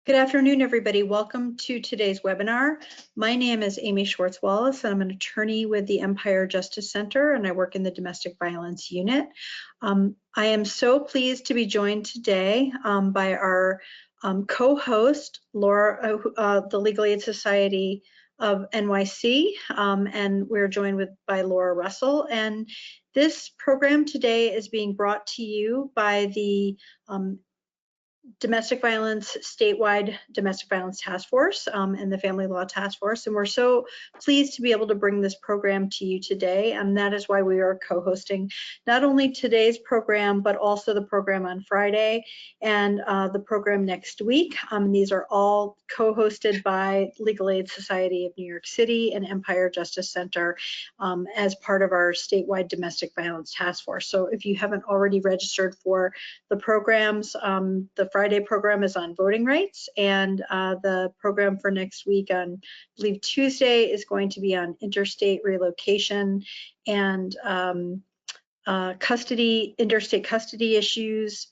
Good afternoon, everybody. Welcome to today's webinar. My name is Amy Schwartz-Wallace, and I'm an attorney with the Empire Justice Center, and I work in the Domestic Violence Unit. I am so pleased to be joined today by our co-host, Laura, the Legal Aid Society of NYC, and we're joined by Laura Russell. And this program today is being brought to you by the statewide domestic violence task force and the family law task force. And we're so pleased to be able to bring this program to you today. And that is why we are co-hosting not only today's program, but also the program on Friday and the program next week. These are all co-hosted by Legal Aid Society of New York City and Empire Justice Center as part of our statewide domestic violence task force. So if you haven't already registered for the programs, the Friday program is on voting rights, and the program for next week on, I believe, Tuesday is going to be on interstate relocation and interstate custody issues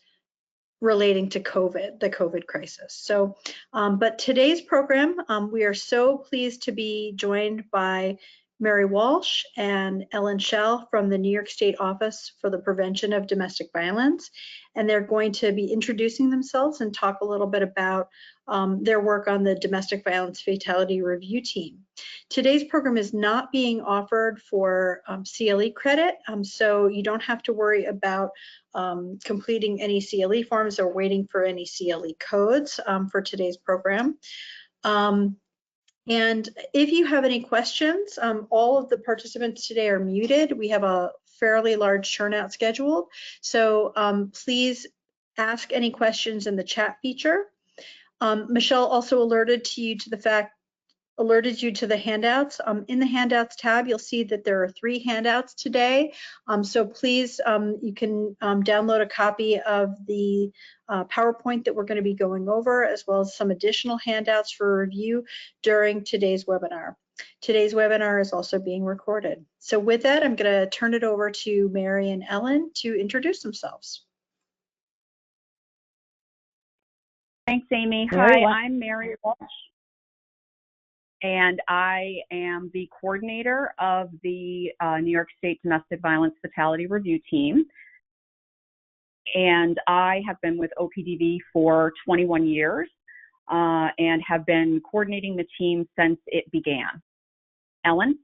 relating to COVID, the COVID crisis. So, but today's program, we are so pleased to be joined by Mary Walsh and Ellen Schell from the New York State Office for the Prevention of Domestic Violence. And they're going to be introducing themselves and talk a little bit about their work on the Domestic Violence Fatality Review Team. Today's program is not being offered for CLE credit, so you don't have to worry about completing any CLE forms or waiting for any CLE codes for today's program. And if you have any questions, all of the participants today are muted. We have a fairly large turnout scheduled, so please ask any questions in the chat feature. Michelle also alerted you to the handouts. In the handouts tab, you'll see that there are 3 handouts today. So please, you can download a copy of the PowerPoint that we're going to be going over, as well as some additional handouts for review during today's webinar. Today's webinar is also being recorded. So with that, I'm going to turn it over to Mary and Ellen to introduce themselves. Thanks, Amy. Hi, I'm Mary Walsh, and I am the coordinator of the New York State Domestic Violence Fatality Review Team. And I have been with OPDV for 21 years and have been coordinating the team since it began. Ellen?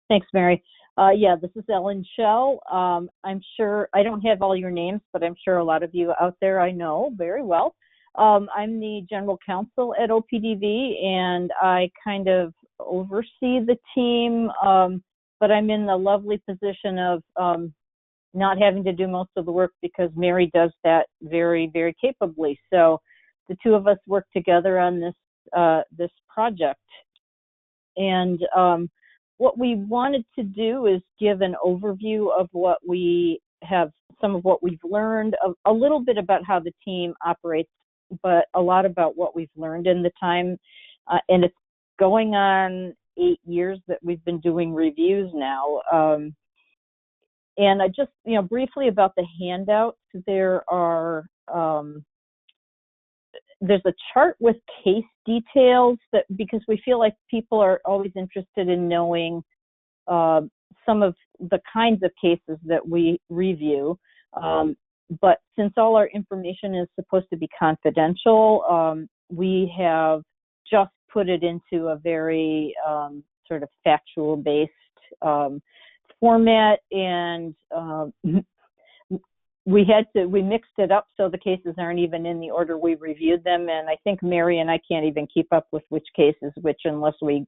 Thanks, Mary. Yeah, this is Ellen Schell. I'm sure, I don't have all your names, but I'm sure a lot of you out there I know very well. I'm the general counsel at OPDV, and I kind of oversee the team, but I'm in the lovely position of not having to do most of the work because Mary does that very, very capably. So the two of us work together on this project. And what we wanted to do is give an overview of what we have, some of what we've learned, a little bit about how the team operates, but a lot about what we've learned in the time. And it's going on 8 years that we've been doing reviews now. And I just, briefly about the handouts, there's a chart with case details because we feel like people are always interested in knowing some of the kinds of cases that we review. But since all our information is supposed to be confidential, we have just put it into a very sort of factual-based format, and we mixed it up so the cases aren't even in the order we reviewed them. And I think Mary and I can't even keep up with which case is which unless we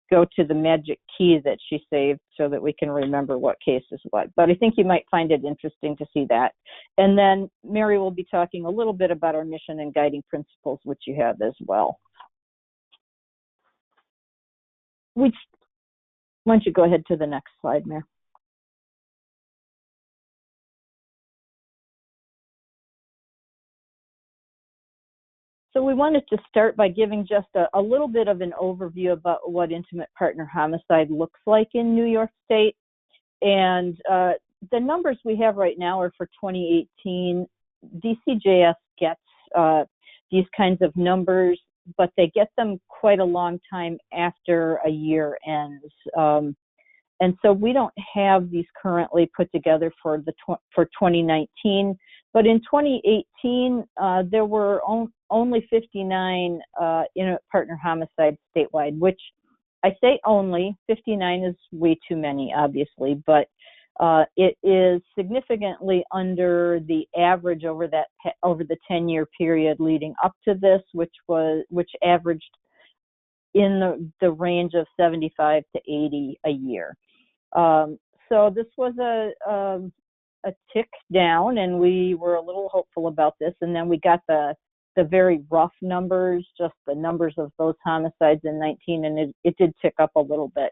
go to the magic key that she saved so that we can remember what case is what. But I think you might find it interesting to see that. And then Mary will be talking a little bit about our mission and guiding principles, which you have as well. Why don't you go ahead to the next slide, Mary? So we wanted to start by giving just a little bit of an overview about what intimate partner homicide looks like in New York State. And the numbers we have right now are for 2018. DCJS gets these kinds of numbers, but they get them quite a long time after a year ends. And so we don't have these currently put together for 2019, but in 2018, there were only 59 intimate partner homicides statewide, which I say only, 59 is way too many, obviously, but it is significantly under the average over the 10-year period leading up to this, which averaged in the range of 75 to 80 a year. So this was a tick down, and we were a little hopeful about this. And then we got the very rough numbers, just the numbers of those homicides in 19, and it did tick up a little bit.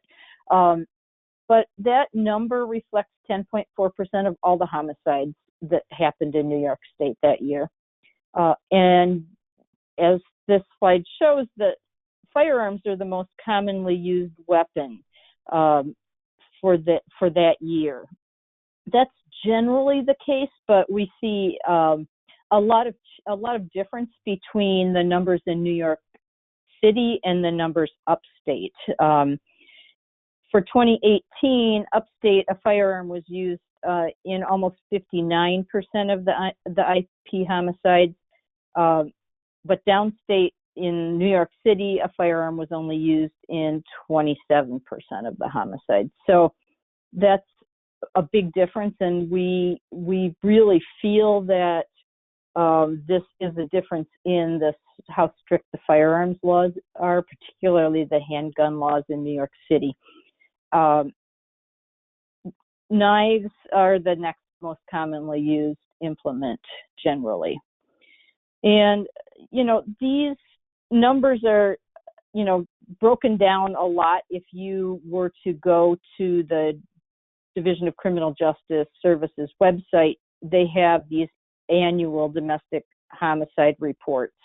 But that number reflects 10.4% of all the homicides that happened in New York State that year. And as this slide shows, that firearms are the most commonly used weapon for that year. That's generally the case, but we see a lot of difference between the numbers in New York City and the numbers upstate. For 2018, upstate, a firearm was used in almost 59% of the IP homicides, but downstate in New York City, a firearm was only used in 27% of the homicides. So that's a big difference, and we really feel that this is a difference in how strict the firearms laws are, particularly the handgun laws in New York City. Knives are the next most commonly used implement generally. And, these numbers are, broken down a lot. If you were to go to the Division of Criminal Justice Services website, they have these annual domestic homicide reports.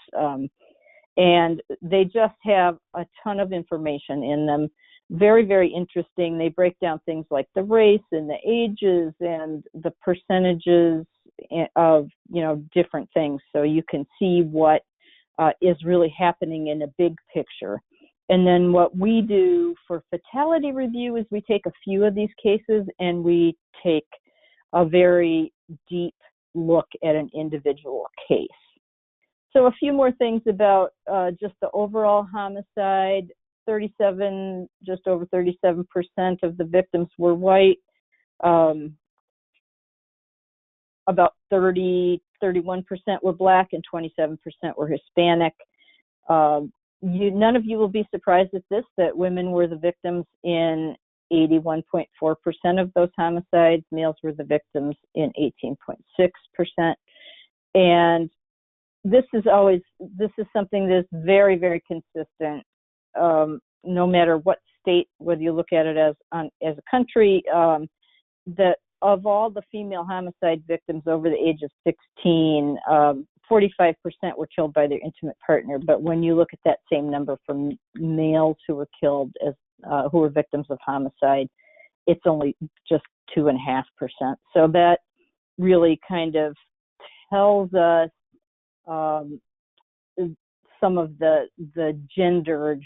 And they just have a ton of information in them. Very, very interesting. They break down things like the race and the ages and the percentages of, different things. So you can see what is really happening in a big picture. And then what we do for fatality review is we take a few of these cases and we take a very deep look at an individual case. So a few more things about just the overall homicide. Just over 37% of the victims were white. About 31% were Black, and 27% were Hispanic. None of you will be surprised at this, that women were the victims in 81.4% of those homicides. Males were the victims in 18.6%. And this is something that's very, very consistent. No matter what state, whether you look at it as a country, that of all the female homicide victims over the age of 16, 45% were killed by their intimate partner. But when you look at that same number for males who were killed who were victims of homicide, it's only just 2.5%. So that really kind of tells us some of the gendered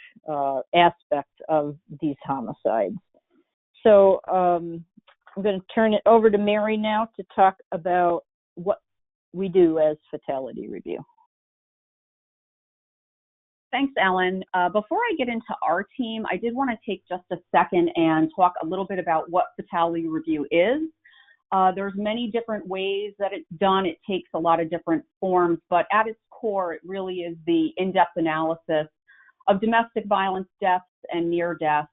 aspect of these homicides. So I'm going to turn it over to Mary now to talk about what we do as Fatality Review. Thanks, Ellen. Before I get into our team, I did want to take just a second and talk a little bit about what Fatality Review is. There's many different ways that it's done. It takes a lot of different forms, but at its core, it really is the in-depth analysis of domestic violence deaths and near deaths.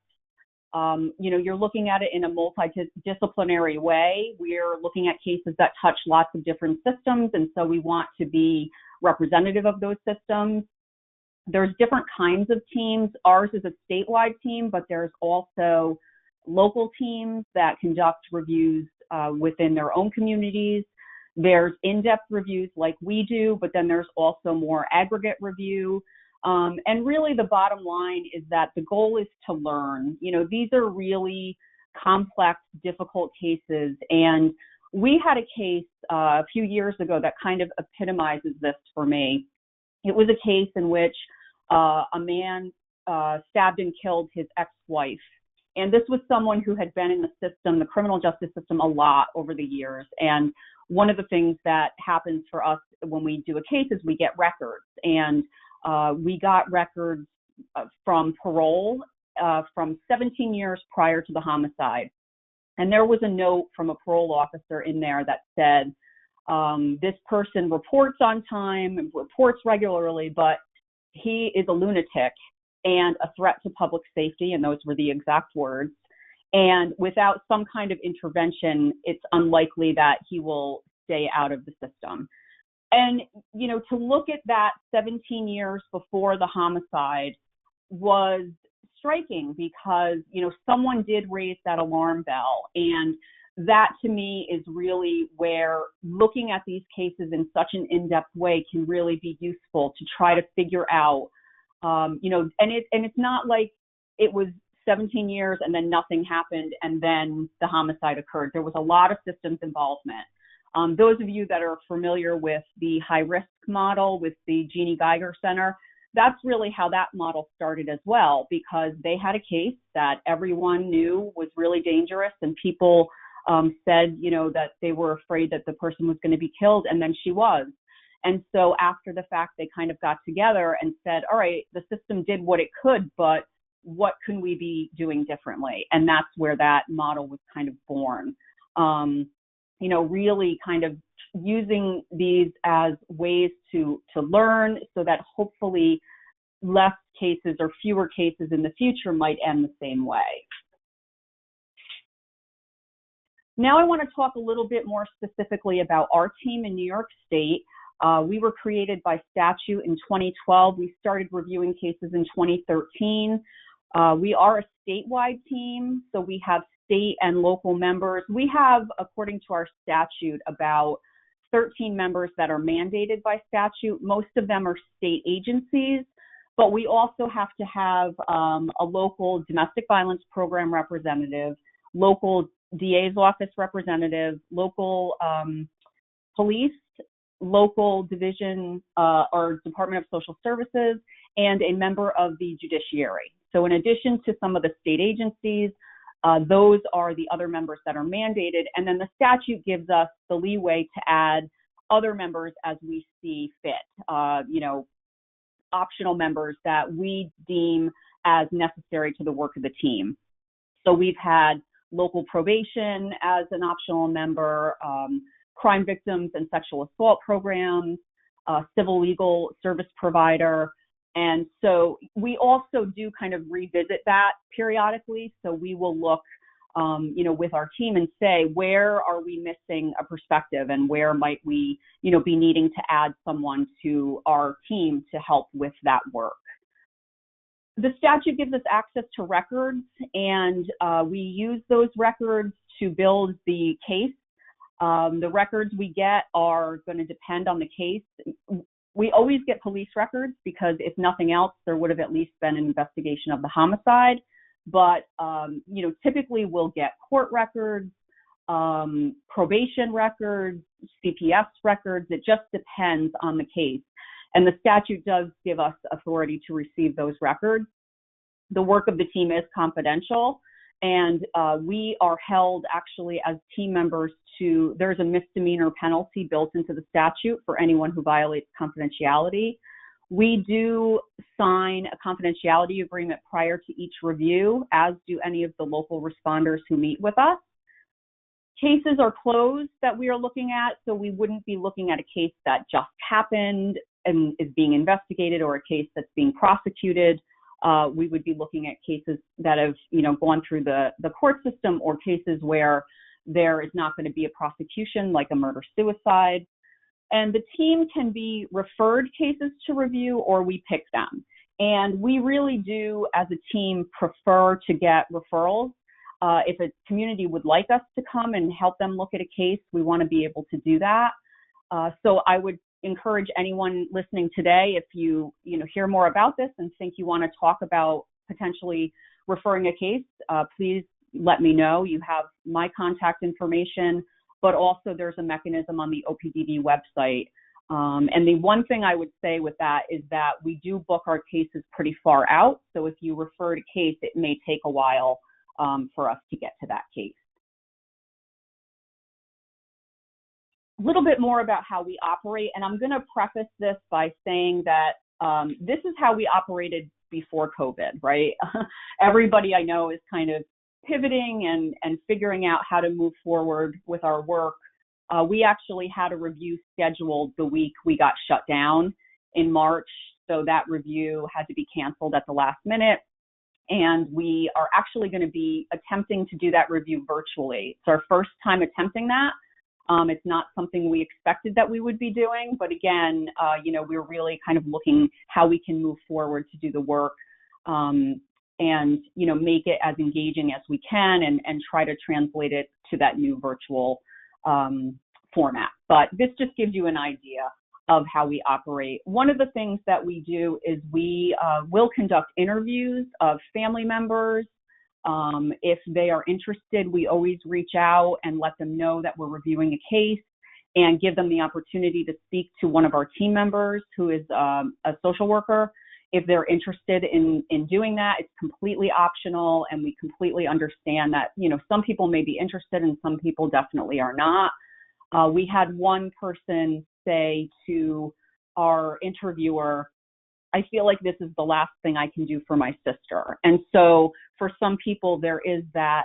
You're looking at it in a multidisciplinary way. We're looking at cases that touch lots of different systems, and so we want to be representative of those systems. There's different kinds of teams. Ours is a statewide team, but there's also local teams that conduct reviews within their own communities. There's in-depth reviews like we do, but then there's also more aggregate review. And really the bottom line is that the goal is to learn. These are really complex, difficult cases. And we had a case a few years ago that kind of epitomizes this for me. It was a case in which a man stabbed and killed his ex-wife. And this was someone who had been in the system, the criminal justice system, a lot over the years. And one of the things that happens for us when we do a case is we get records. And we got records from parole from 17 years prior to the homicide. And there was a note from a parole officer in there that said, this person reports on time, reports regularly, but he is a lunatic and a threat to public safety, and those were the exact words. And without some kind of intervention, it's unlikely that he will stay out of the system. And, you know, to look at that 17 years before the homicide was striking because, you know, someone did raise that alarm bell. And that to me is really where looking at these cases in such an in-depth way can really be useful to try to figure out, you know, and it's not like it was 17 years and then nothing happened and then the homicide occurred. There was a lot of systems involvement. Those of you that are familiar with the high-risk model with the Jeannie Geiger Center, that's really how that model started as well, because they had a case that everyone knew was really dangerous, and people said, you know, that they were afraid that the person was going to be killed, and then she was. And so after the fact, they kind of got together and said, all right, the system did what it could, but what can we be doing differently? And that's where that model was kind of born. You know, really kind of using these as ways to learn so that hopefully less cases or fewer cases in the future might end the same way. Now I want to talk a little bit more specifically about our team in New York State. We were created by statute in 2012. We started reviewing cases in 2013. We are a statewide team, so we have state and local members. We have, according to our statute, about 13 members that are mandated by statute. Most of them are state agencies, but we also have to have a local domestic violence program representative, local DA's office representative, local police, local division or Department of Social Services, and a member of the judiciary. So in addition to some of the state agencies, those are the other members that are mandated. And then the statute gives us the leeway to add other members as we see fit, you know, optional members that we deem as necessary to the work of the team. So we've had local probation as an optional member, crime victims and sexual assault programs, civil legal service provider. And so we also do kind of revisit that periodically. So we will look, you know, with our team and say, where are we missing a perspective and where might we, you know, be needing to add someone to our team to help with that work. The statute gives us access to records, and we use those records to build the case. The records we get are going to depend on the case. We always get police records because if nothing else, there would have at least been an investigation of the homicide. But, you know, typically we'll get court records, probation records, CPS records. It just depends on the case. And the statute does give us authority to receive those records. The work of the team is confidential, and we are held actually as team members to, there's a misdemeanor penalty built into the statute for anyone who violates confidentiality. We do sign a confidentiality agreement prior to each review, as do any of the local responders who meet with us. Cases are closed that we are looking at, so we wouldn't be looking at a case that just happened and is being investigated or a case that's being prosecuted. We would be looking at cases that have, you know, gone through the court system, or cases where there is not going to be a prosecution, like a murder-suicide. And the team can be referred cases to review, or we pick them. And we really do, as a team, prefer to get referrals. If a community would like us to come and help them look at a case, we want to be able to do that. So I would encourage anyone listening today, if you hear more about this and think you want to talk about potentially referring a case, please let me know. You have my contact information, but also there's a mechanism on the OPDD website And the one thing I would say with that is that we do book our cases pretty far out. So if you refer to case, it may take a while for us to get to that case. A little bit more about how we operate, and I'm going to preface this by saying that this is how we operated before COVID, right? Everybody I know is kind of pivoting and figuring out how to move forward with our work. We actually had a review scheduled the week we got shut down in March, so that review had to be canceled at the last minute. And we are actually going to be attempting to do that review virtually. It's our first time attempting that. It's not something we expected that we would be doing, but again, we're really kind of looking how we can move forward to do the work and, make it as engaging as we can and try to translate it to that new virtual format. But this just gives you an idea of how we operate. One of the things that we do is we will conduct interviews of family members. If they are interested, we always reach out and let them know that we're reviewing a case and give them the opportunity to speak to one of our team members who is a social worker. If they're interested in doing that, it's completely optional, and we completely understand that, some people may be interested and some people definitely are not. We had one person say to our interviewer, I feel like this is the last thing I can do for my sister. And so for some people, there is that,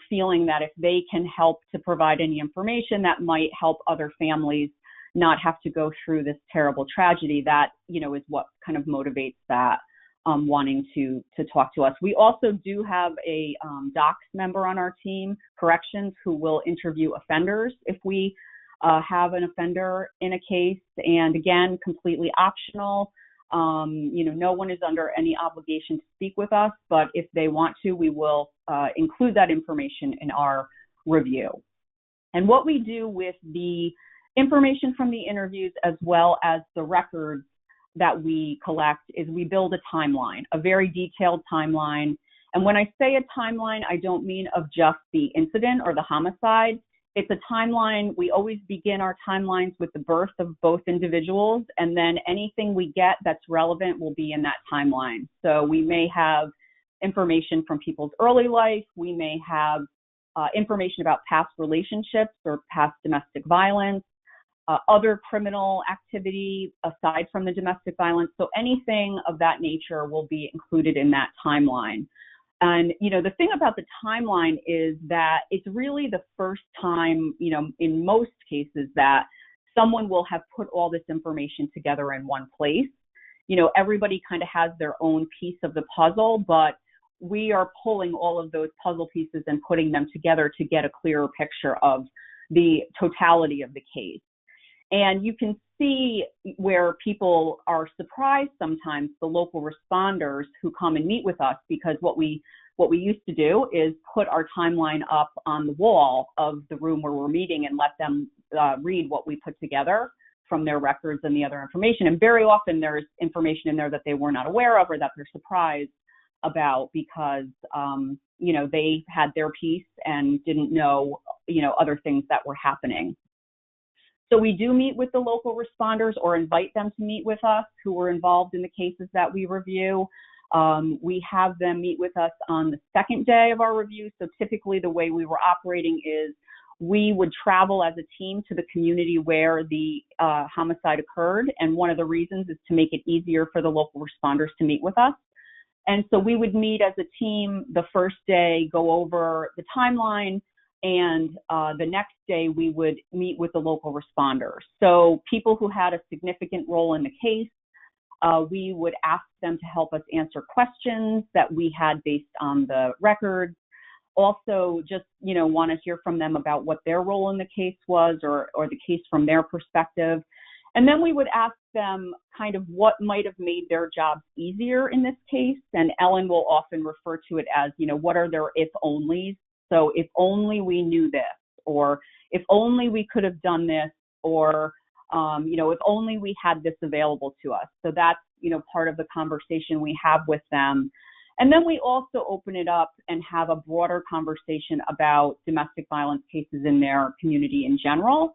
feeling that if they can help to provide any information that might help other families not have to go through this terrible tragedy, that, is what kind of motivates that wanting to talk to us. We also do have a docs member on our team, corrections, who will interview offenders if we have an offender in a case. And again, completely optional. No one is under any obligation to speak with us, but if they want to, we will include that information in our review. And what we do with the information from the interviews as well as the records that we collect is we build a timeline, a very detailed timeline. And when I say a timeline, I don't mean of just the incident or the homicide. It's a timeline. We always begin our timelines with the birth of both individuals, and then anything we get that's relevant will be in that timeline. So we may have information from people's early life. We may have information about past relationships or past domestic violence, other criminal activity aside from the domestic violence. So anything of that nature will be included in that timeline. And, the thing about the timeline is that it's really the first time, in most cases, that someone will have put all this information together in one place. Everybody kind of has their own piece of the puzzle, but we are pulling all of those puzzle pieces and putting them together to get a clearer picture of the totality of the case. And you can see where people are surprised sometimes, the local responders who come and meet with us, because what we used to do is put our timeline up on the wall of the room where we're meeting and let them read what we put together from their records and the other information. And very often there's information in there that they were not aware of or that they're surprised about because, they had their piece and didn't know, other things that were happening. So we do meet with the local responders or invite them to meet with us who were involved in the cases that we review. We have them meet with us on the second day of our review. So typically the way we were operating is we would travel as a team to the community where the homicide occurred. And one of the reasons is to make it easier for the local responders to meet with us. And so we would meet as a team the first day, go over the timeline, and the next day we would meet with the local responders. So people who had a significant role in the case, we would ask them to help us answer questions that we had based on the records. Also just, want to hear from them about what their role in the case was or the case from their perspective. And then we would ask them kind of what might have made their jobs easier in this case. And Ellen will often refer to it as, what are their if-onlys? So if only we knew this, or if only we could have done this, or, if only we had this available to us. So that's, part of the conversation we have with them. And then we also open it up and have a broader conversation about domestic violence cases in their community in general.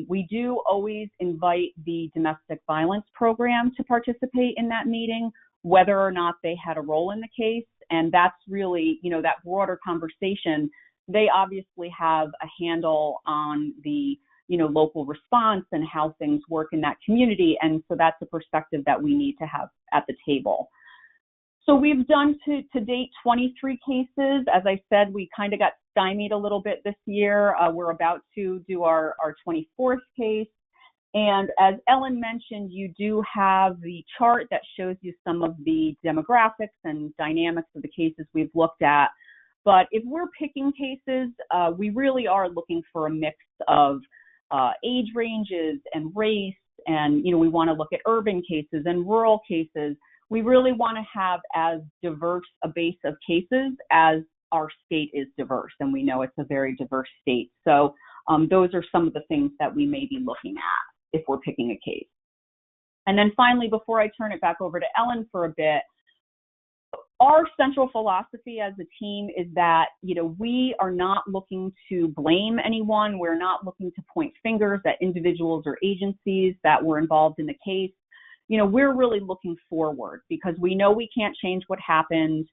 We do always invite the domestic violence program to participate in that meeting, whether or not they had a role in the case. And that's really, that broader conversation. They obviously have a handle on the, local response and how things work in that community. And so that's a perspective that we need to have at the table. So we've done to date 23 cases. As I said, we kind of got stymied a little bit this year. We're about to do our 24th case. And as Ellen mentioned, you do have the chart that shows you some of the demographics and dynamics of the cases we've looked at. But if we're picking cases, we really are looking for a mix of age ranges and race. And, we want to look at urban cases and rural cases. We really want to have as diverse a base of cases as our state is diverse. And we know it's a very diverse state. So those are some of the things that we may be looking at if we're picking a case. And then finally, before I turn it back over to Ellen for a bit, our central philosophy as a team is that, we are not looking to blame anyone. We're not looking to point fingers at individuals or agencies that were involved in the case. We're really looking forward because we know we can't change what happened.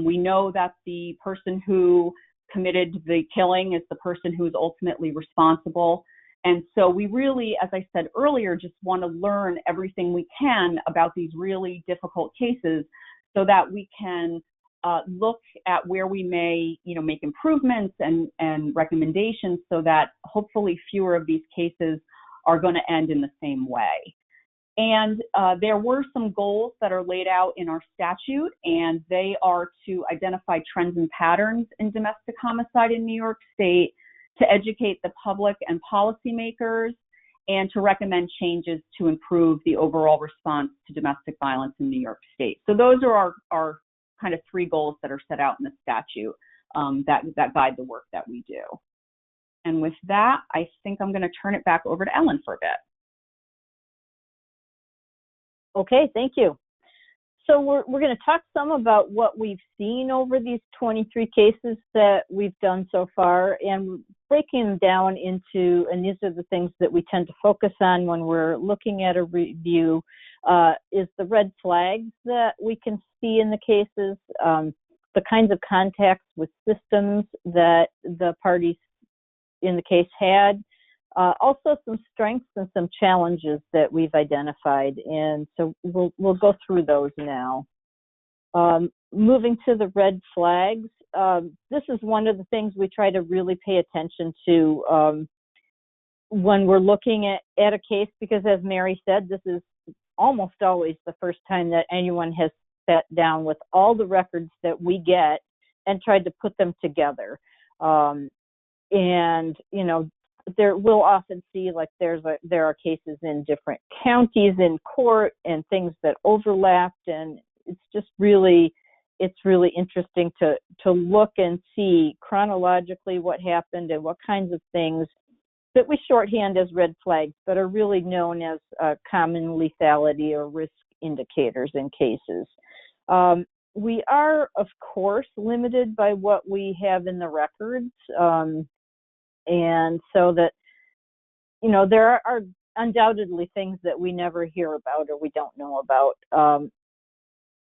We know that the person who committed the killing is the person who is ultimately responsible. And so we really, as I said earlier, just want to learn everything we can about these really difficult cases so that we can look at where we may, make improvements and recommendations so that hopefully fewer of these cases are going to end in the same way. And there were some goals that are laid out in our statute, and they are to identify trends and patterns in domestic homicide in New York State, to educate the public and policymakers, and to recommend changes to improve the overall response to domestic violence in New York State. So those are our kind of three goals that are set out in the statute that guide the work that we do. And with that, I think I'm going to turn it back over to Ellen for a bit. Okay, thank you. So we're going to talk some about what we've seen over these 23 cases that we've done so far, and breaking them down into, and these are the things that we tend to focus on when we're looking at a review, is the red flags that we can see in the cases, the kinds of contacts with systems that the parties in the case had, also some strengths and some challenges that we've identified. And so we'll go through those now. Moving to the red flags, this is one of the things we try to really pay attention to when we're looking at a case, because as Mary said, this is almost always the first time that anyone has sat down with all the records that we get and tried to put them together. And, there we'll often see like there are cases in different counties in court and things that overlapped, and it's really interesting to look and see chronologically what happened and what kinds of things that we shorthand as red flags but are really known as common lethality or risk indicators in cases. We are, of course, limited by what we have in the records. And so that, there are undoubtedly things that we never hear about or we don't know about.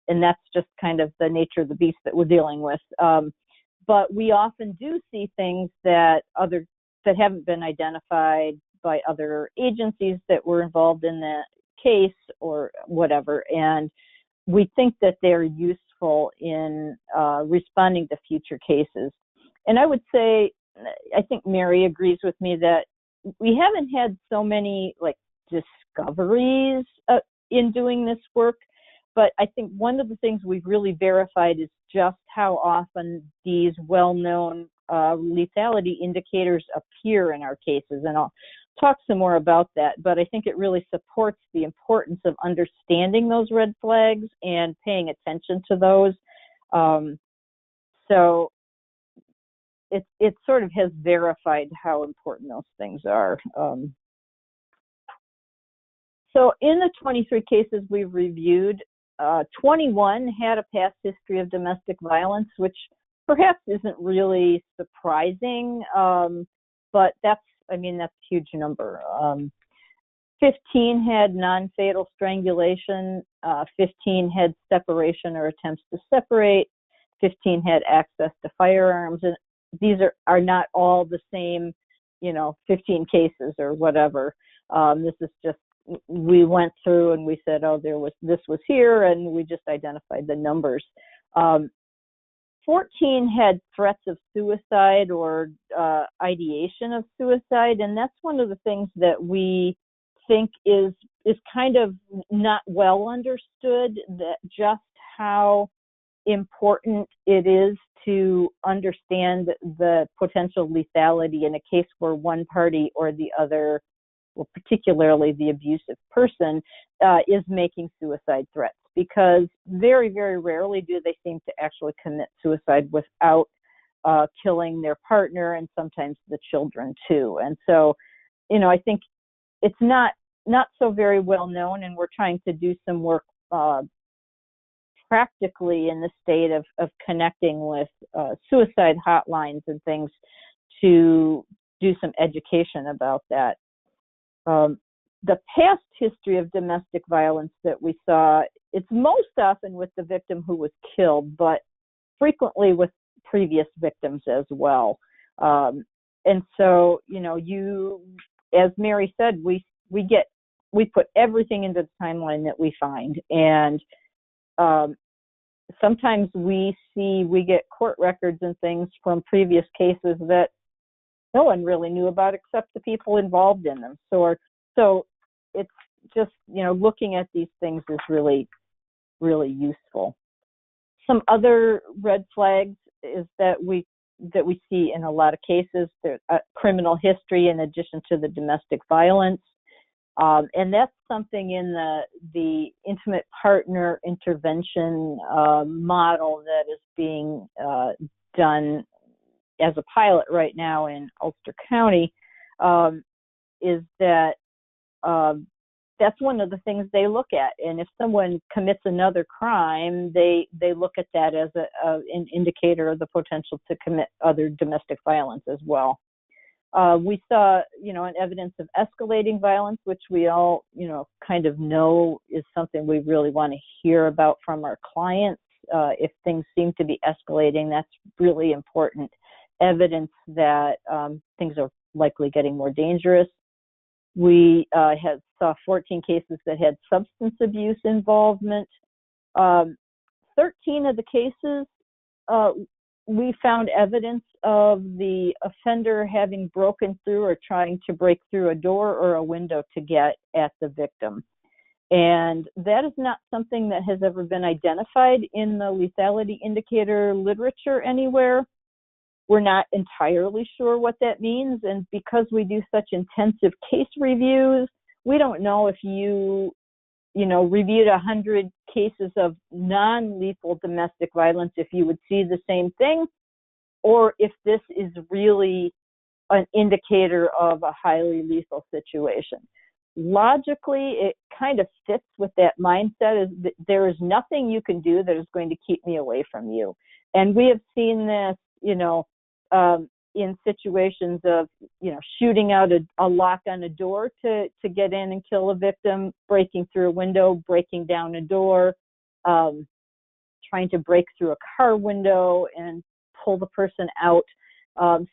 And that's just kind of the nature of the beast that we're dealing with. But we often do see things that haven't been identified by other agencies that were involved in the case or whatever. And we think that they're useful in responding to future cases. And I would say, I think Mary agrees with me that we haven't had so many discoveries in doing this work, but I think one of the things we've really verified is just how often these well-known lethality indicators appear in our cases, and I'll talk some more about that, but I think it really supports the importance of understanding those red flags and paying attention to those. So it sort of has verified how important those things are. So in the 23 cases we've reviewed, 21 had a past history of domestic violence, which perhaps isn't really surprising, but that's I mean, that's a huge number. 15 had non-fatal strangulation, 15 had separation or attempts to separate, 15 had access to firearms, and these are not all the same, 15 cases or whatever. This is just, we went through and we said, oh, this was here, and we just identified the numbers. 14 had threats of suicide or ideation of suicide, and that's one of the things that we think is kind of not well understood, that just how important it is to understand the potential lethality in a case where one party or the other, well, particularly the abusive person, is making suicide threats, because very, very rarely do they seem to actually commit suicide without killing their partner, and sometimes the children too. And so, I think it's not so very well known, and we're trying to do some work practically in the state of connecting with suicide hotlines and things to do some education about that. The past history of domestic violence that we saw, it's most often with the victim who was killed, but frequently with previous victims as well. And so, as Mary said, we put everything into the timeline that we find, and sometimes we get court records and things from previous cases that no one really knew about except the people involved in them. So it's just, looking at these things is really, really useful. Some other red flags is that we see in a lot of cases, there's criminal history in addition to the domestic violence. And that's something in the intimate partner intervention model that is being done as a pilot right now in Ulster County, is that that's one of the things they look at. And if someone commits another crime, they look at that as an indicator of the potential to commit other domestic violence as well. We saw, an evidence of escalating violence, which we all, kind of know is something we really want to hear about from our clients. If things seem to be escalating, that's really important evidence that things are likely getting more dangerous. We saw 14 cases that had substance abuse involvement. 13 of the cases, we found evidence of the offender having broken through or trying to break through a door or a window to get at the victim. And that is not something that has ever been identified in the lethality indicator literature anywhere. We're not entirely sure what that means. And because we do such intensive case reviews, we don't know if you reviewed 100 cases of non-lethal domestic violence, if you would see the same thing, or if this is really an indicator of a highly lethal situation. Logically, it kind of fits with that mindset, is that there is nothing you can do that is going to keep me away from you. And we have seen this, in situations of, shooting out a lock on a door to get in and kill a victim, breaking through a window, breaking down a door, trying to break through a car window and pull the person out.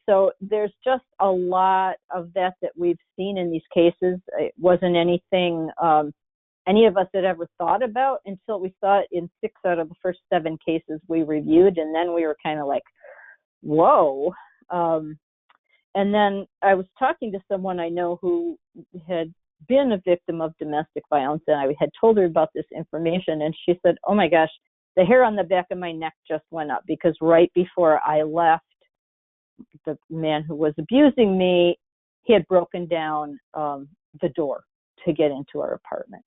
So there's just a lot of that we've seen in these cases. It wasn't anything any of us had ever thought about until we saw it in 6 out of the first 7 cases we reviewed. And then we were kind of like, whoa. And then I was talking to someone I know who had been a victim of domestic violence, and I had told her about this information, and she said, oh my gosh, the hair on the back of my neck just went up, because right before I left, the man who was abusing me, he had broken down the door to get into our apartment.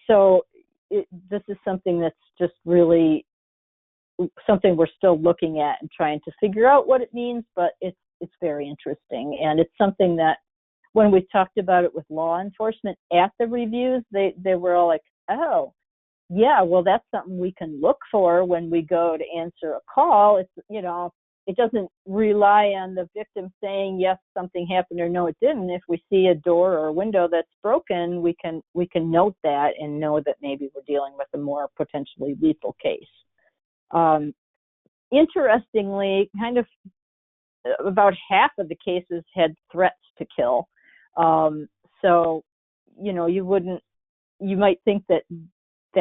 So this is something that's just really something we're still looking at and trying to figure out what it means, but it's very interesting. And it's something that when we talked about it with law enforcement at the reviews, they were all like, oh, yeah, well, that's something we can look for when we go to answer a call. It's, it doesn't rely on the victim saying yes, something happened, or no, it didn't. If we see a door or a window that's broken, we can note that and know that maybe we're dealing with a more potentially lethal case. Interestingly, kind of about half of the cases had threats to kill. So, you know, you might think that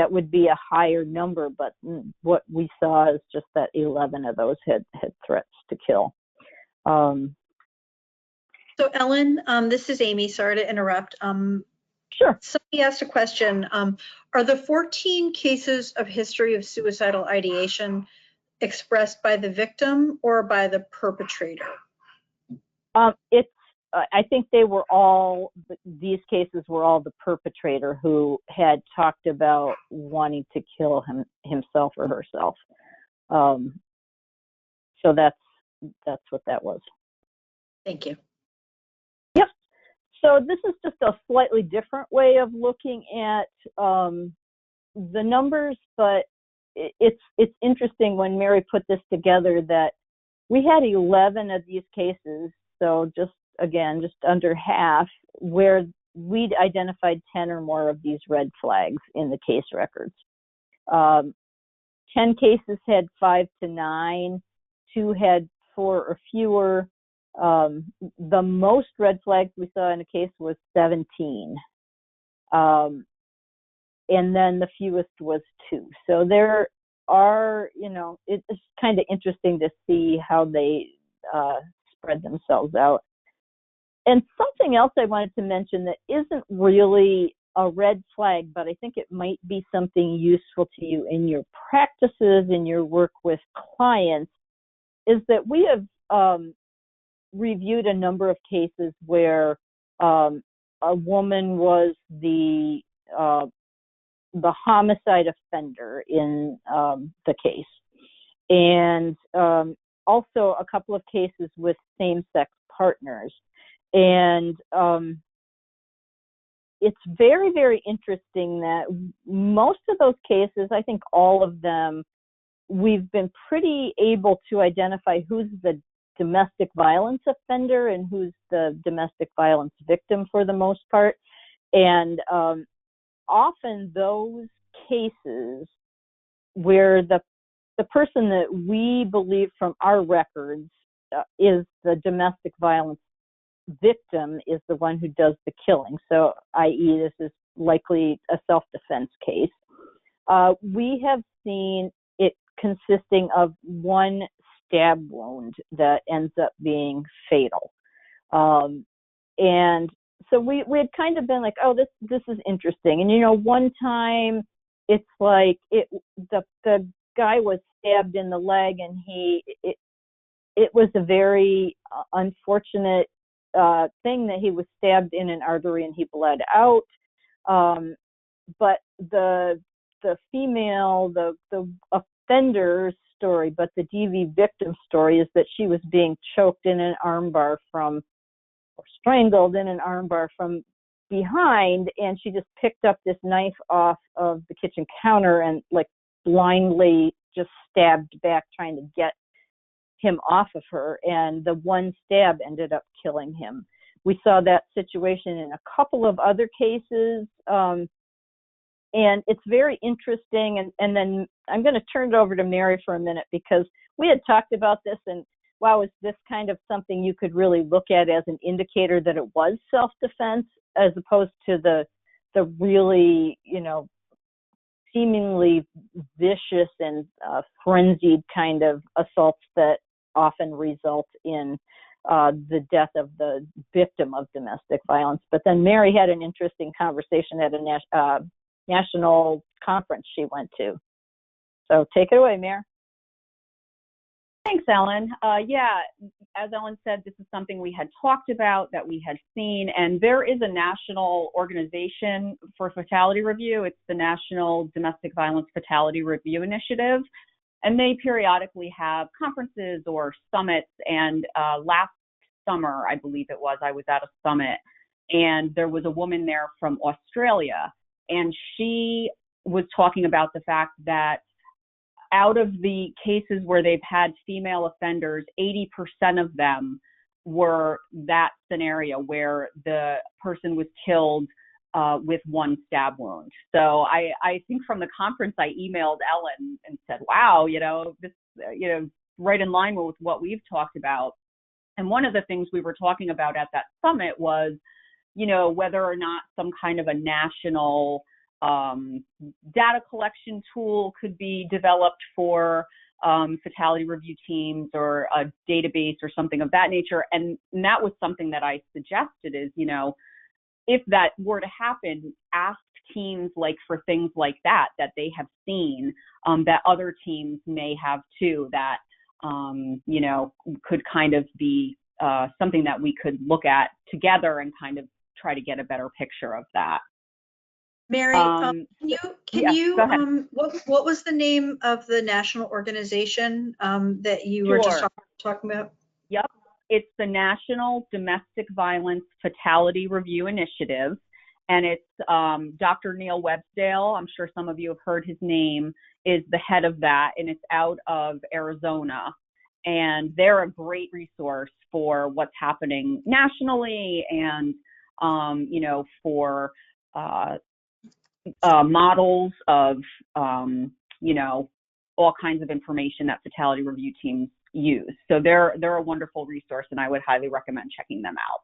would be a higher number, but what we saw is just that 11 of those had threats to kill. So Ellen, this is Amy, sorry to interrupt. Sure. Somebody asked a question. Are the 14 cases of history of suicidal ideation expressed by the victim or by the perpetrator? I think these cases were all the perpetrator who had talked about wanting to kill himself or herself. So that's what that was. Thank you. Yep. So this is just a slightly different way of looking at the numbers, but it's interesting when Mary put this together that we had 11 of these cases, so just under half, where we'd identified 10 or more of these red flags in the case records. 10 cases had 5 to 9, 2 had 4 or fewer. The most red flags we saw in a case was 17. And then the fewest was 2. So there are, it's kind of interesting to see how they spread themselves out. And something else I wanted to mention that isn't really a red flag, but I think it might be something useful to you in your practices, in your work with clients, is that we have reviewed a number of cases where a woman was the homicide offender in the case, and also a couple of cases with same-sex partners. And it's very, very interesting that most of those cases, I think all of them, we've been pretty able to identify who's the domestic violence offender and who's the domestic violence victim for the most part. And often those cases where the person that we believe from our records is the domestic violence victim is the one who does the killing. So, i.e., this is likely a self-defense case. We have seen it consisting of one stab wound that ends up being fatal. And so we had kind of been like, oh, this is interesting. And, one time it's like the guy was stabbed in the leg, and it was a very unfortunate thing that he was stabbed in an artery and he bled out. But the female, the offender's story, but the DV victim story is that she was being choked in an armbar or strangled in an armbar from behind, and she just picked up this knife off of the kitchen counter and like blindly just stabbed back, trying to get him off of her, and the one stab ended up killing him. We saw that situation in a couple of other cases, and it's very interesting. And then I'm going to turn it over to Mary for a minute, because we had talked about this, and wow, is this kind of something you could really look at as an indicator that it was self-defense, as opposed to the really, seemingly vicious and frenzied kind of assaults that often result in the death of the victim of domestic violence. But then Mary had an interesting conversation at a national conference she went to. So take it away, Mary. Thanks, Ellen. Yeah, as Ellen said, this is something we had talked about, that we had seen, and there is a national organization for fatality review. It's the National Domestic Violence Fatality Review Initiative, and they periodically have conferences or summits. And last summer, I believe it was, I was at a summit, and there was a woman there from Australia, and she was talking about the fact that out of the cases where they've had female offenders, 80% of them were that scenario where the person was killed with one stab wound. So I think from the conference, I emailed Ellen and said, wow, this, right in line with what we've talked about. And one of the things we were talking about at that summit was, whether or not some kind of a national data collection tool could be developed for fatality review teams, or a database or something of that nature. And that was something that I suggested is, if that were to happen, ask teams like for things like that they have seen, that other teams may have too, that, could kind of be something that we could look at together and kind of try to get a better picture of that. Mary, what was the name of the national organization that you were just talking about? Yep, it's the National Domestic Violence Fatality Review Initiative, and it's Dr. Neil Websdale. I'm sure some of you have heard his name, is the head of that, and it's out of Arizona. And they're a great resource for what's happening nationally, and for models of, all kinds of information that fatality review teams use. So they're a wonderful resource, and I would highly recommend checking them out.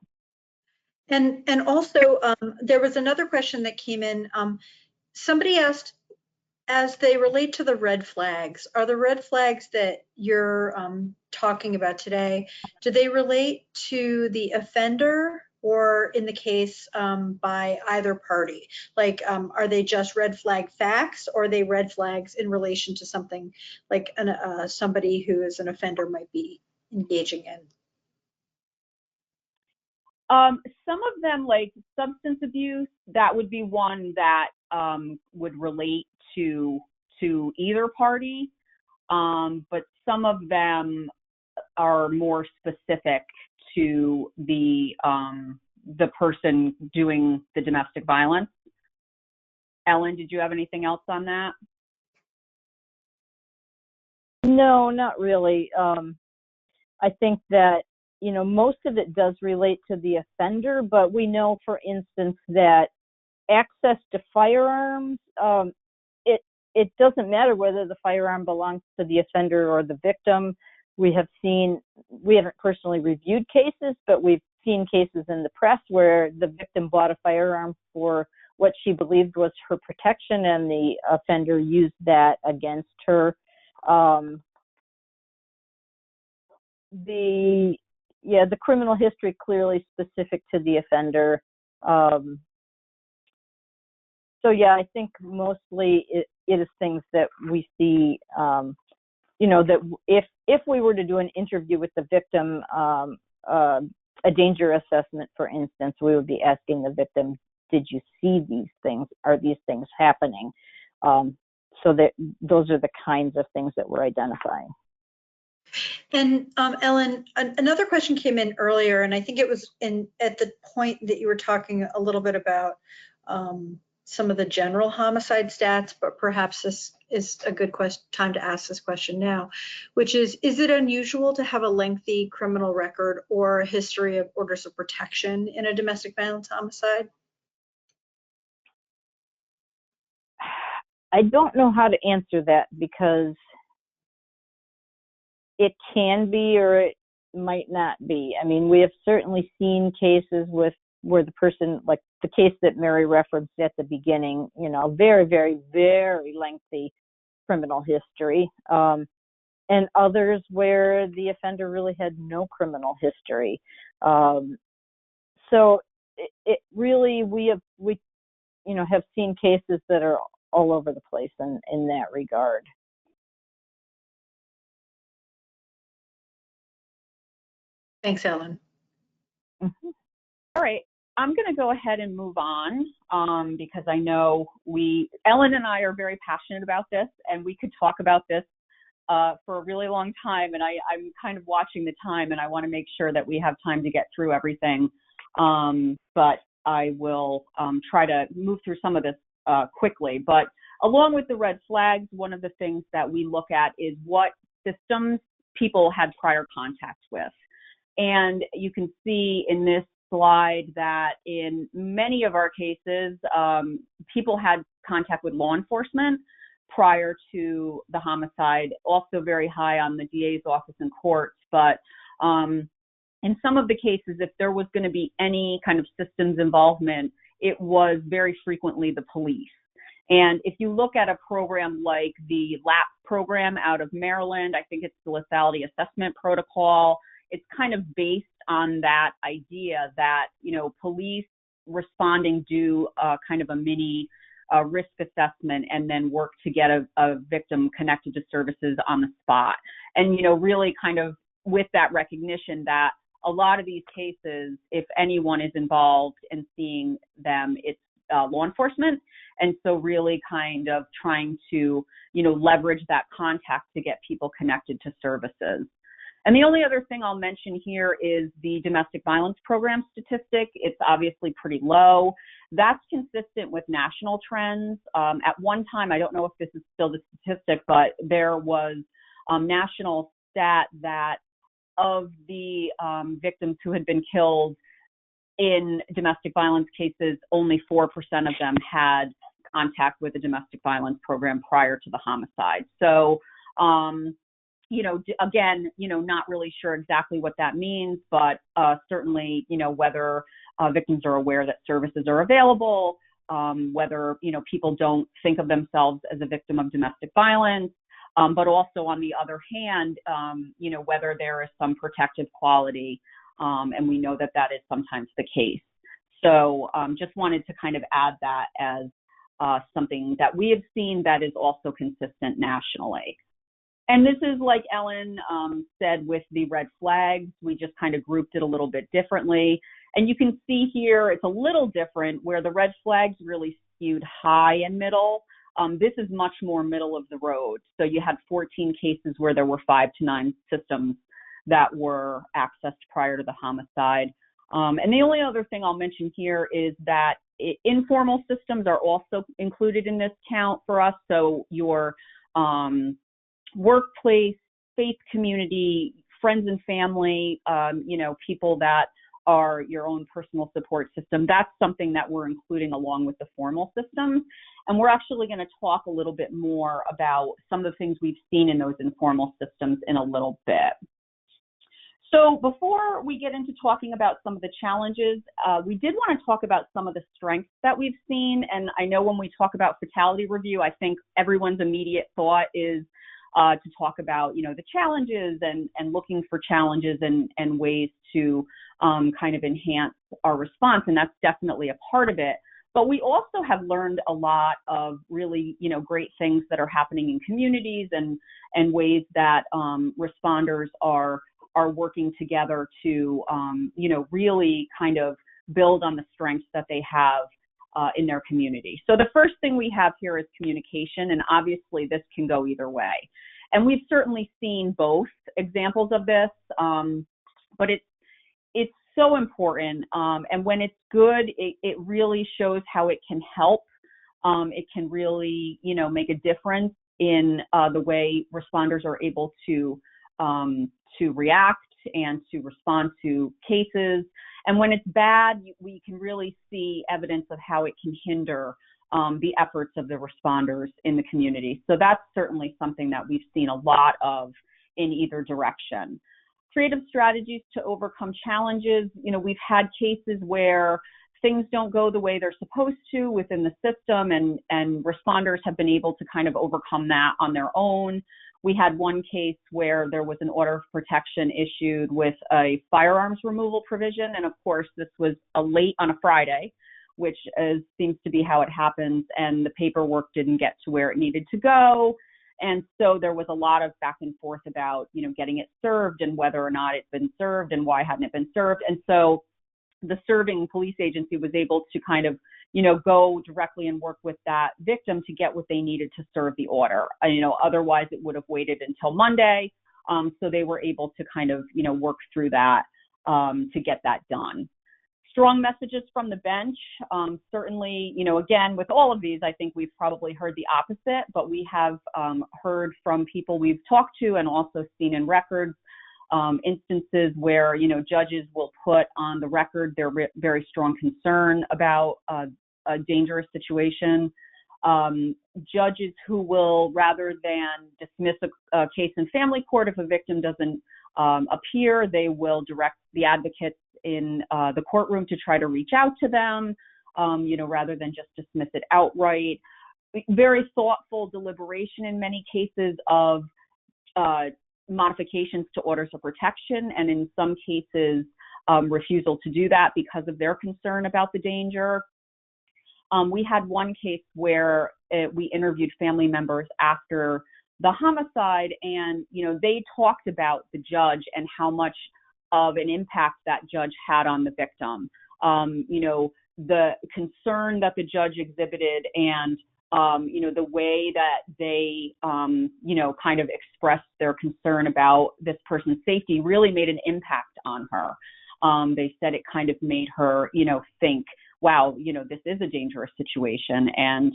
And also, there was another question that came in. Somebody asked, as they relate to the red flags, are the red flags that you're talking about today, do they relate to the offender, or in the case by either party? Like, are they just red flag facts, or are they red flags in relation to something like somebody who is an offender might be engaging in? Some of them, like substance abuse, that would be one that would relate to either party, but some of them are more specific to the person doing the domestic violence. Ellen, did you have anything else on that? No, not really. I think that, most of it does relate to the offender, but we know, for instance, that access to firearms, it doesn't matter whether the firearm belongs to the offender or the victim. We haven't personally reviewed cases, but we've seen cases in the press where the victim bought a firearm for what she believed was her protection, and the offender used that against her. The criminal history clearly specific to the offender. So yeah, I think mostly it is things that we see, that if we were to do an interview with the victim, a danger assessment, for instance, we would be asking the victim, did you see these things? Are these things happening? So that those are the kinds of things that we're identifying. And Ellen, another question came in earlier, and I think it was at the point that you were talking a little bit about some of the general homicide stats, but perhaps this is a good time to ask this question now, which is it unusual to have a lengthy criminal record or a history of orders of protection in a domestic violence homicide? I don't know how to answer that, because it can be or it might not be. I mean, we have certainly seen cases where the person, like the case that Mary referenced at the beginning, very, very, very lengthy criminal history, and others where the offender really had no criminal history. So it really, we have seen cases that are all over the place in that regard. Thanks, Ellen. Mm-hmm. All right, I'm going to go ahead and move on because I know Ellen and I are very passionate about this, and we could talk about this for a really long time, and I'm kind of watching the time, and I want to make sure that we have time to get through everything, but I will try to move through some of this quickly. But along with the red flags, one of the things that we look at is what systems people had prior contact with. And you can see in this slide that in many of our cases, people had contact with law enforcement prior to the homicide, also very high on the DA's office and courts. But in some of the cases, if there was going to be any kind of systems involvement, it was very frequently the police. And if you look at a program like the LAP program out of Maryland, I think it's the Lethality Assessment Protocol, it's kind of based on that idea that, you know, police responding do kind of a mini risk assessment and then work to get a victim connected to services on the spot. And, you know, really kind of with that recognition that a lot of these cases, if anyone is involved in seeing them, it's law enforcement. And so really kind of trying to, you know, leverage that contact to get people connected to services. And the only other thing I'll mention here is the domestic violence program statistic. It's obviously pretty low. That's consistent with national trends. At one time, I don't know if this is still the statistic, but there was national stat that of the victims who had been killed in domestic violence cases, only 4% of them had contact with the domestic violence program prior to the homicide. So, you know, again, you know, not really sure exactly what that means, but certainly, you know, whether victims are aware that services are available, whether, you know, people don't think of themselves as a victim of domestic violence, but also on the other hand, you know, whether there is some protective quality, and we know that that is sometimes the case. So just wanted to kind of add that as something that we have seen that is also consistent nationally. And this is like Ellen said with the red flags, we just kind of grouped it a little bit differently. And you can see here, it's a little different where the red flags really skewed high and middle. This is much more middle of the road. So you had 14 cases where there were 5 to 9 systems that were accessed prior to the homicide. And the only other thing I'll mention here is that informal systems are also included in this count for us. So your workplace, faith community, friends and family, you know, people that are your own personal support system. That's something that we're including along with the formal systems. And we're actually going to talk a little bit more about some of the things we've seen in those informal systems in a little bit. So before we get into talking about some of the challenges, we did want to talk about some of the strengths that we've seen. And I know when we talk about fatality review, I think everyone's immediate thought is to talk about, you know, the challenges and looking for challenges and ways to kind of enhance our response. And that's definitely a part of it. But we also have learned a lot of really, you know, great things that are happening in communities and ways that responders are working together to, you know, really kind of build on the strengths that they have in their community. So the first thing we have here is communication, and obviously this can go either way. And we've certainly seen both examples of this, but it's so important. And when it's good, it really shows how it can help. It can really, you know, make a difference in the way responders are able to react and to respond to cases. And when it's bad, we can really see evidence of how it can hinder the efforts of the responders in the community. So that's certainly something that we've seen a lot of in either direction. Creative strategies to overcome challenges. You know, we've had cases where things don't go the way they're supposed to within the system, and responders have been able to kind of overcome that on their own. We had one case where there was an order of protection issued with a firearms removal provision. And of course, this was late on a Friday, which seems to be how it happens. And the paperwork didn't get to where it needed to go. And so there was a lot of back and forth about, you know, getting it served and whether or not it's been served and why hadn't it been served. And so the serving police agency was able to kind of, you know, go directly and work with that victim to get what they needed to serve the order. You know, otherwise it would have waited until Monday. So they were able to kind of, you know, work through that to get that done. Strong messages from the bench. Certainly, again, with all of these, I think we've probably heard the opposite, but we have heard from people we've talked to and also seen in records instances where, judges will put on the record their very strong concern about a dangerous situation. Judges who will, rather than dismiss a case in family court if a victim doesn't appear, they will direct the advocates in the courtroom to try to reach out to them, rather than just dismiss it outright. Very thoughtful deliberation in many cases of modifications to orders of protection, and in some cases, refusal to do that because of their concern about the danger. We had one case where we interviewed family members after the homicide, and they talked about the judge and how much of an impact that judge had on the victim. The concern that the judge exhibited, and the way that they kind of expressed their concern about this person's safety really made an impact on her. They said it kind of made her think, wow, this is a dangerous situation, and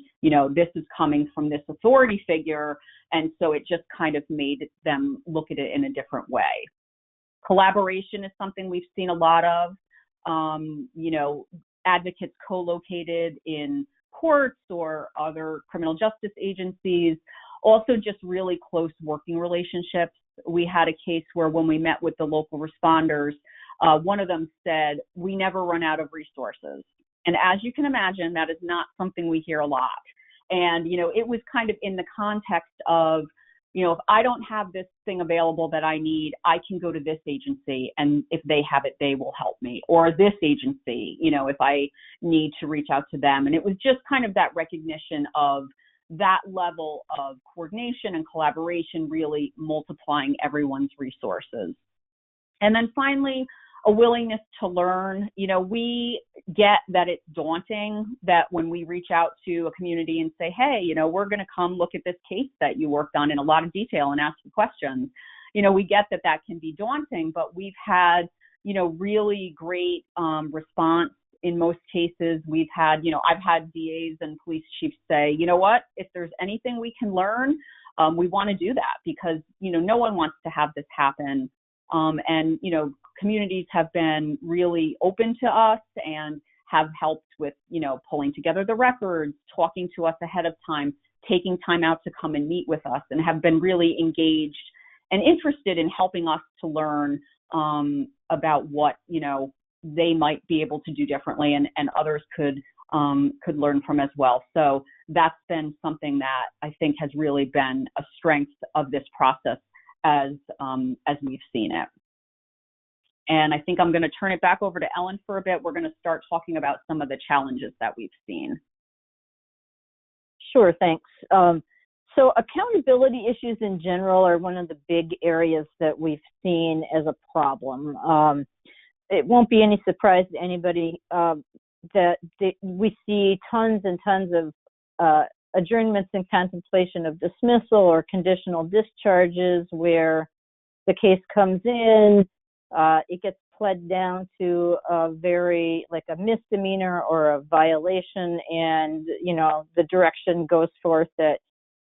this is coming from this authority figure, and so it just kind of made them look at it in a different way. Collaboration is something we've seen a lot of. Advocates co-located in courts or other criminal justice agencies. Also, just really close working relationships. We had a case where when we met with the local responders, one of them said, "We never run out of resources." And as you can imagine, that is not something we hear a lot. And, it was kind of in the context of, if I don't have this thing available that I need, I can go to this agency, and if they have it, they will help me. Or this agency, if I need to reach out to them. And it was just kind of that recognition of that level of coordination and collaboration really multiplying everyone's resources. And then finally, a willingness to learn. We get that it's daunting that when we reach out to a community and say, hey, we're going to come look at this case that you worked on in a lot of detail and ask you questions. We get that that can be daunting, but we've had, really great response in most cases. We've had, I've had DAs and police chiefs say, you know what, if there's anything we can learn, we want to do that because, no one wants to have this happen. And, communities have been really open to us and have helped with, pulling together the records, talking to us ahead of time, taking time out to come and meet with us, and have been really engaged and interested in helping us to learn about what, they might be able to do differently and others could learn from as well. So that's been something that I think has really been a strength of this process as we've seen it. And I think I'm going to turn it back over to Ellen for a bit. We're going to start talking about some of the challenges that we've seen. Sure, thanks. So accountability issues in general are one of the big areas that we've seen as a problem. It won't be any surprise to anybody that we see tons and tons of adjournments in contemplation of dismissal or conditional discharges where the case comes in, it gets pled down to a misdemeanor or a violation, and the direction goes forth that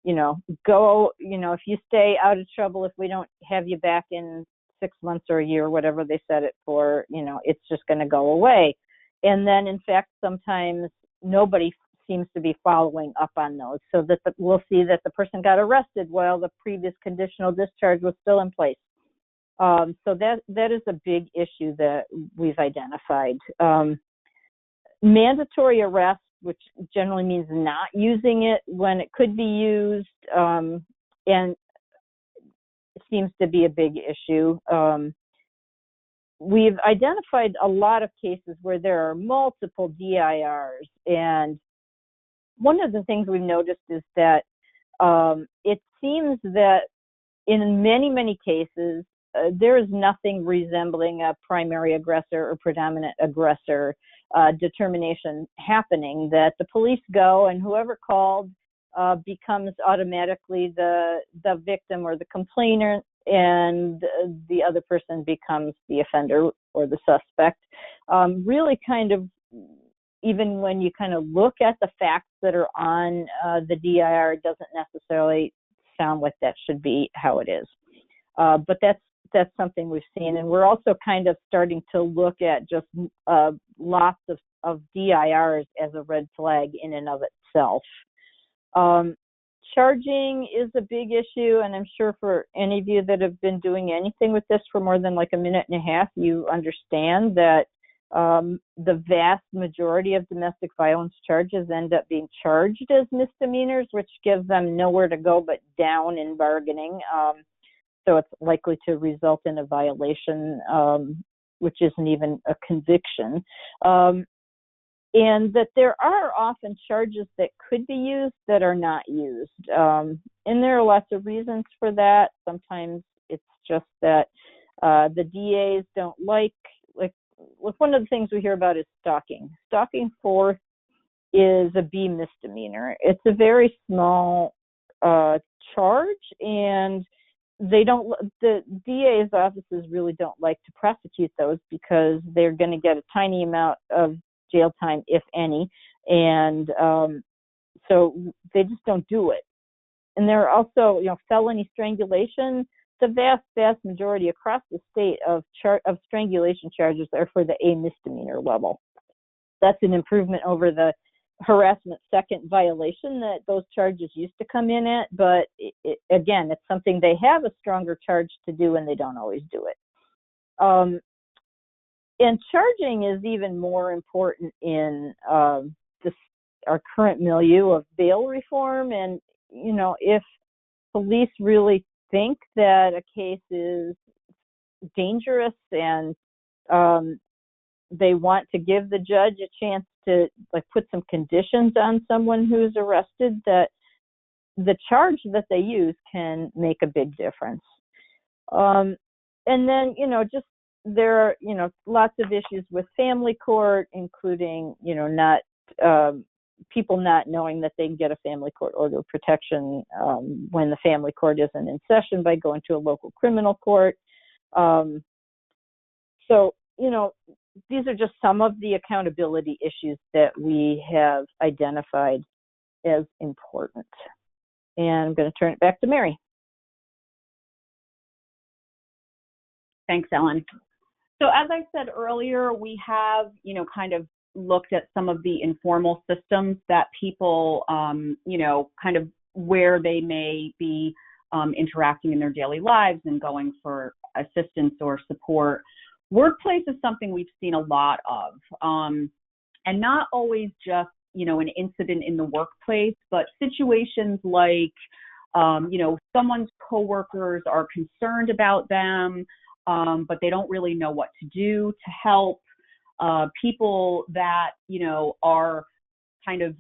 if you stay out of trouble, if we don't have you back in 6 months or a year, whatever they set it for, it's just going to go away. And then in fact sometimes nobody seems to be following up on those, so that we'll see that the person got arrested while the previous conditional discharge was still in place. So that is a big issue that we've identified. Mandatory arrest, which generally means not using it when it could be used, and it seems to be a big issue. We've identified a lot of cases where there are multiple DIRs, and one of the things we've noticed is that it seems that in many, many cases, there is nothing resembling a primary aggressor or predominant aggressor determination happening, that the police go and whoever called becomes automatically the victim or the complainant, and the other person becomes the offender or the suspect. Really kind of, even when you kind of look at the facts that are on the DIR, it doesn't necessarily sound like that should be how it is. But that's something we've seen. And we're also kind of starting to look at just lots of DIRs as a red flag in and of itself. Charging is a big issue, and I'm sure for any of you that have been doing anything with this for more than like a minute and a half, you understand that the vast majority of domestic violence charges end up being charged as misdemeanors, which gives them nowhere to go but down in bargaining. So it's likely to result in a violation, which isn't even a conviction. And that there are often charges that could be used that are not used. And there are lots of reasons for that. Sometimes it's just that the DAs don't like one of the things we hear about is stalking. Stalking forth is a B misdemeanor. It's a very small charge, and the DA's offices really don't like to prosecute those because they're going to get a tiny amount of jail time, if any, and so they just don't do it. And there are also, felony strangulation. The vast majority across the state of strangulation charges are for the A misdemeanor level. That's an improvement over the harassment second violation that those charges used to come in at, but again, it's something they have a stronger charge to do, and they don't always do it. And charging is even more important in our current milieu of bail reform. And, if police really think that a case is dangerous and they want to give the judge a chance to put some conditions on someone who's arrested, that the charge that they use can make a big difference. And then, just there are, lots of issues with family court, including, not people not knowing that they can get a family court order of protection when the family court isn't in session by going to a local criminal court. So, these are just some of the accountability issues that we have identified as important. And I'm going to turn it back to Mary. Thanks, Ellen. So as I said earlier, we have, kind of looked at some of the informal systems that people, kind of where they may be interacting in their daily lives and going for assistance or support. Workplace is something we've seen a lot of, and not always just, an incident in the workplace, but situations like, someone's coworkers are concerned about them, but they don't really know what to do to help. People that, are kind of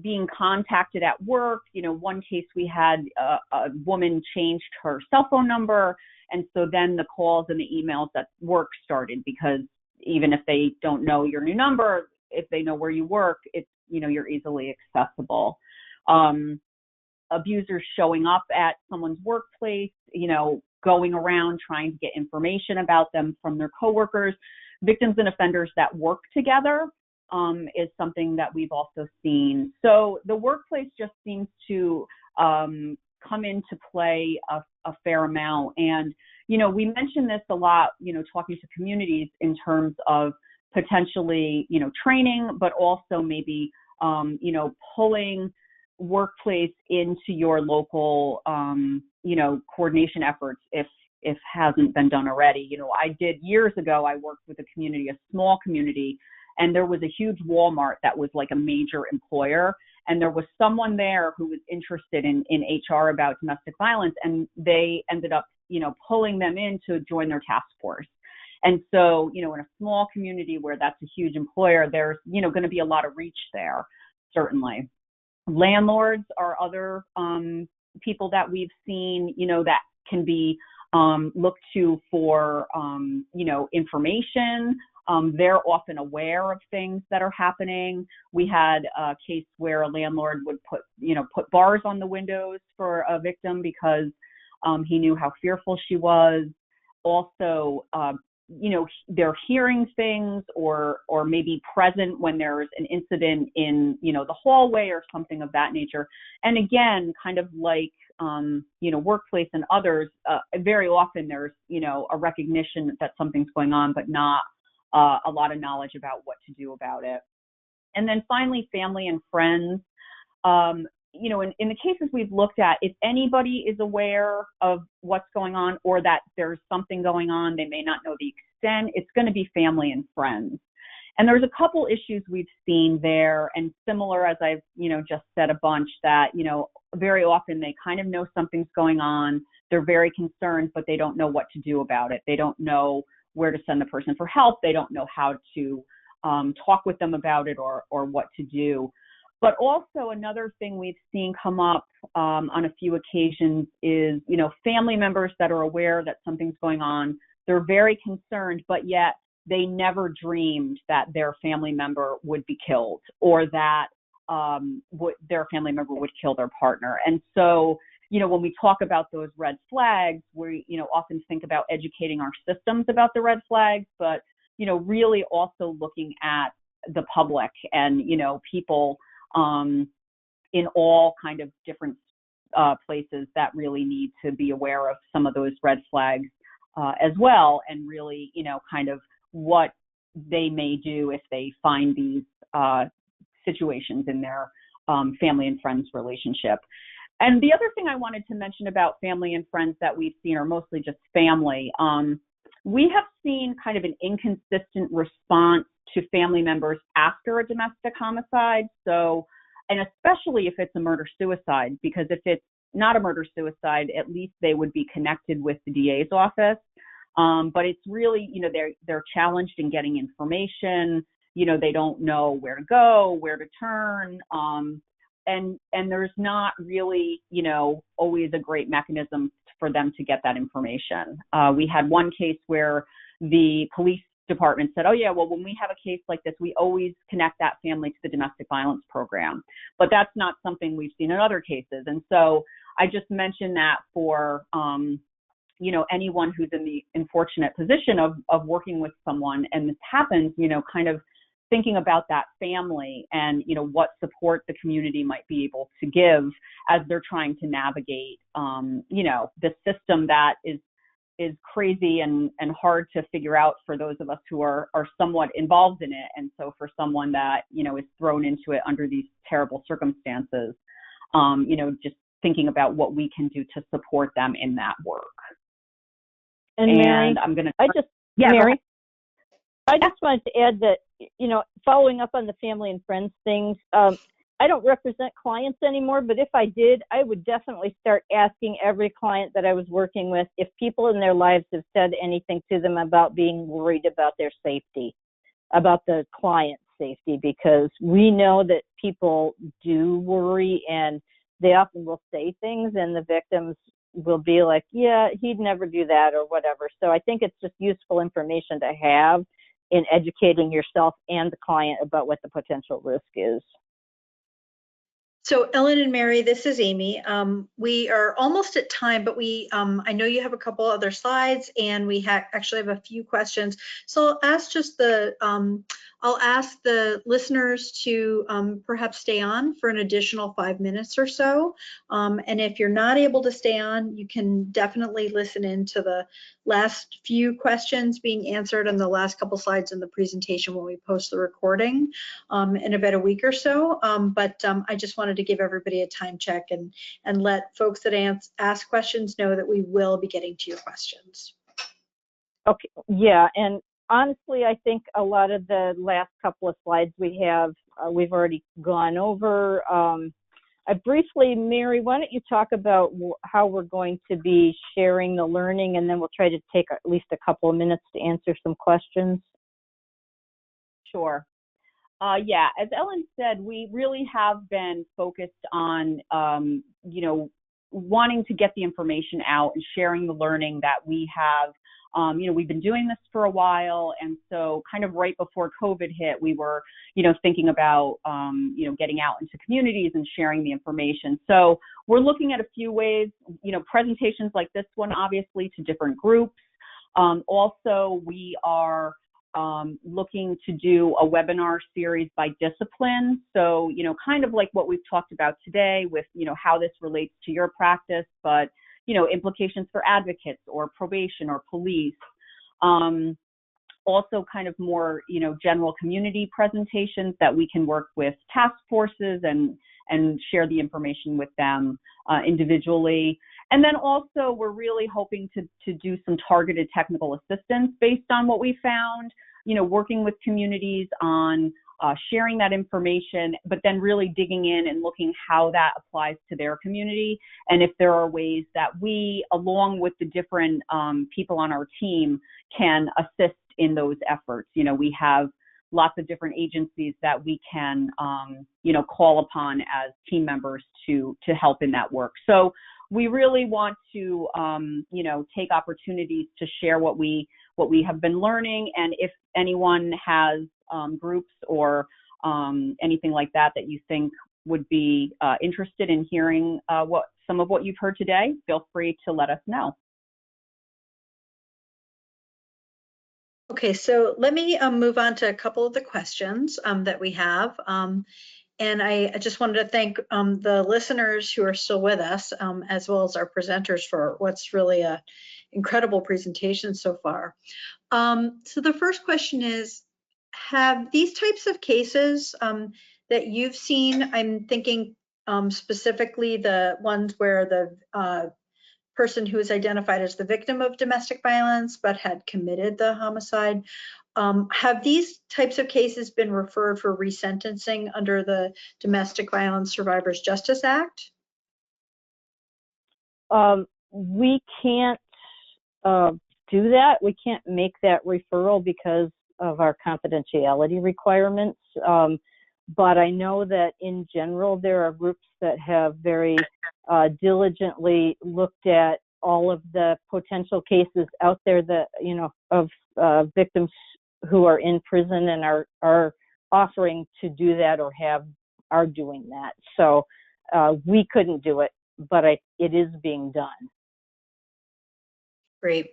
being contacted at work. One case we had a woman changed her cell phone number. And so then the calls and the emails at work started, because even if they don't know your new number, if they know where you work, it's, you're easily accessible. Abusers showing up at someone's workplace, going around trying to get information about them from their coworkers. Victims and offenders that work together is something that we've also seen. So the workplace just seems to come into play a fair amount. And, we mentioned this a lot, talking to communities in terms of potentially, training, but also maybe, pulling workplace into your local, coordination efforts if hasn't been done already. I did years ago, I worked with a small community, and there was a huge Walmart that was like a major employer. And there was someone there who was interested in HR about domestic violence, and they ended up, pulling them in to join their task force. And so, in a small community where that's a huge employer, there's, going to be a lot of reach there, certainly. Landlords are other people that we've seen, that can be looked to for, information. They're often aware of things that are happening. We had a case where a landlord would put bars on the windows for a victim because He knew how fearful she was. Also, they're hearing things or maybe present when there's an incident in, the hallway or something of that nature. And again, kind of like, workplace and others, very often there's, a recognition that something's going on, but not a lot of knowledge about what to do about it. And then finally, family and friends. In the cases we've looked at, if anybody is aware of what's going on or that there's something going on, they may not know the extent, it's going to be family and friends. And there's a couple issues we've seen there, and similar as I've, just said a bunch, that, very often they kind of know something's going on. They're very concerned, but they don't know what to do about it. They don't know where to send the person for help. They don't know how to talk with them about it or what to do. But also another thing we've seen come up on a few occasions is, family members that are aware that something's going on. They're very concerned, but yet they never dreamed that their family member would be killed or that their family member would kill their partner. And so, when we talk about those red flags, we, often think about educating our systems about the red flags, but, really also looking at the public and, people in all kind of different places that really need to be aware of some of those red flags as well, and really, kind of what they may do if they find these situations in their family and friends relationship. And the other thing I wanted to mention about family and friends that we've seen are mostly just family. We have seen kind of an inconsistent response to family members after a domestic homicide. So, and especially if it's a murder-suicide, because if it's not a murder-suicide, at least they would be connected with the DA's office. But it's really, they're challenged in getting information. They don't know where to go, where to turn. And there's not really, always a great mechanism for them to get that information. We had one case where the police department said, oh yeah, well, when we have a case like this, we always connect that family to the domestic violence program. But that's not something we've seen in other cases. And so I just mentioned that for, anyone who's in the unfortunate position of working with someone and this happens, kind of thinking about that family and, what support the community might be able to give as they're trying to navigate, the system that is crazy and hard to figure out for those of us who are somewhat involved in it. And so for someone that, is thrown into it under these terrible circumstances, just thinking about what we can do to support them in that work. And Mary, I'm going to, Mary, I just wanted to add that, following up on the family and friends things, I don't represent clients anymore, but if I did, I would definitely start asking every client that I was working with if people in their lives have said anything to them about being worried about their safety, about the client's safety, because we know that people do worry and they often will say things and the victims will be like, yeah, he'd never do that or whatever. So I think it's just useful information to have in educating yourself and the client about what the potential risk is. So Ellen and Mary, this is Amy. We are almost at time, but I know you have a couple other slides and we actually have a few questions. So I'll ask the listeners to perhaps stay on for an additional 5 minutes or so. And if you're not able to stay on, you can definitely listen in to the last few questions being answered and the last couple slides in the presentation when we post the recording in about a week or so. But I just wanted to give everybody a time check and let folks that ask questions know that we will be getting to your questions. Okay, yeah, and honestly, I think a lot of the last couple of slides we have, we've already gone over. Briefly, Mary, why don't you talk about how we're going to be sharing the learning, and then we'll try to take at least a couple of minutes to answer some questions. Sure. Yeah, as Ellen said, we really have been focused on, wanting to get the information out and sharing the learning that we have We've been doing this for a while, and so kind of right before COVID hit, we were, thinking about, getting out into communities and sharing the information. So we're looking at a few ways, presentations like this one, obviously, to different groups. Also, we are looking to do a webinar series by discipline. So, kind of like what we've talked about today with, how this relates to your practice, but, implications for advocates or probation or police. Also kind of more, general community presentations that we can work with task forces and share the information with them individually. And then also we're really hoping to do some targeted technical assistance based on what we found, working with communities on sharing that information, but then really digging in and looking how that applies to their community. And if there are ways that we, along with the different people on our team, can assist in those efforts. We have lots of different agencies that we can, call upon as team members to help in that work. So we really want to, take opportunities to share what we have been learning. And if anyone has groups or anything like that you think would be interested in hearing some of what you've heard today, feel free to let us know. Okay, so let me move on to a couple of the questions that we have. And I just wanted to thank the listeners who are still with us, as well as our presenters for what's really an incredible presentation so far. So the first question is, have these types of cases that you've seen, I'm thinking specifically the ones where the person who is identified as the victim of domestic violence but had committed the homicide, have these types of cases been referred for resentencing under the Domestic Violence Survivors Justice Act? We can't do that. We can't make that referral because of our confidentiality requirements. But I know that in general, there are groups that have very diligently looked at all of the potential cases out there that, of victims who are in prison and are offering to do that or are doing that. So we couldn't do it, but it is being done. Great.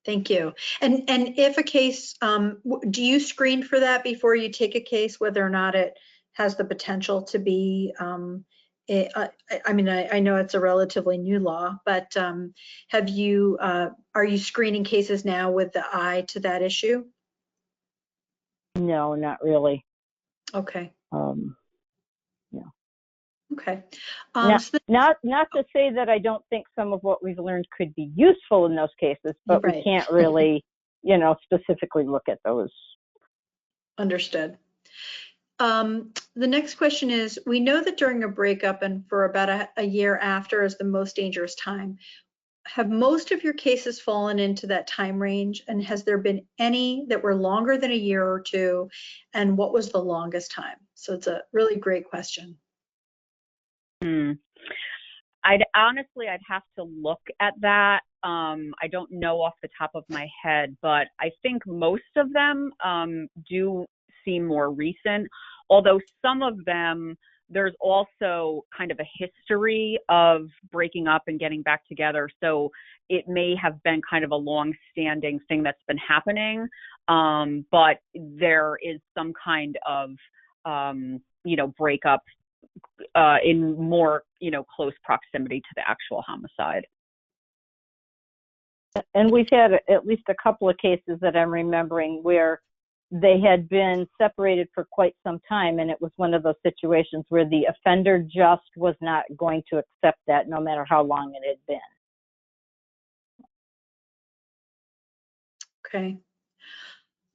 Thank you. And if a case, do you screen for that before you take a case, whether or not it has the potential to be, I mean, I know it's a relatively new law, but are you screening cases now with the eye to that issue? No, not really. Okay. Yeah. Okay. Not to say that I don't think some of what we've learned could be useful in those cases, but right. We can't really, specifically look at those. Understood. The next question is, we know that during a breakup and for about a year after is the most dangerous time. Have most of your cases fallen into that time range? And has there been any that were longer than a year or two? And what was the longest time? So it's a really great question. I'd have to look at that. I don't know off the top of my head, but I think most of them do seem more recent, although some of them, there's also kind of a history of breaking up and getting back together. So it may have been kind of a long-standing thing that's been happening, but there is some kind of, breakup in more, close proximity to the actual homicide. And we've had at least a couple of cases that I'm remembering where they had been separated for quite some time, and it was one of those situations where the offender just was not going to accept that no matter how long it had been. Okay.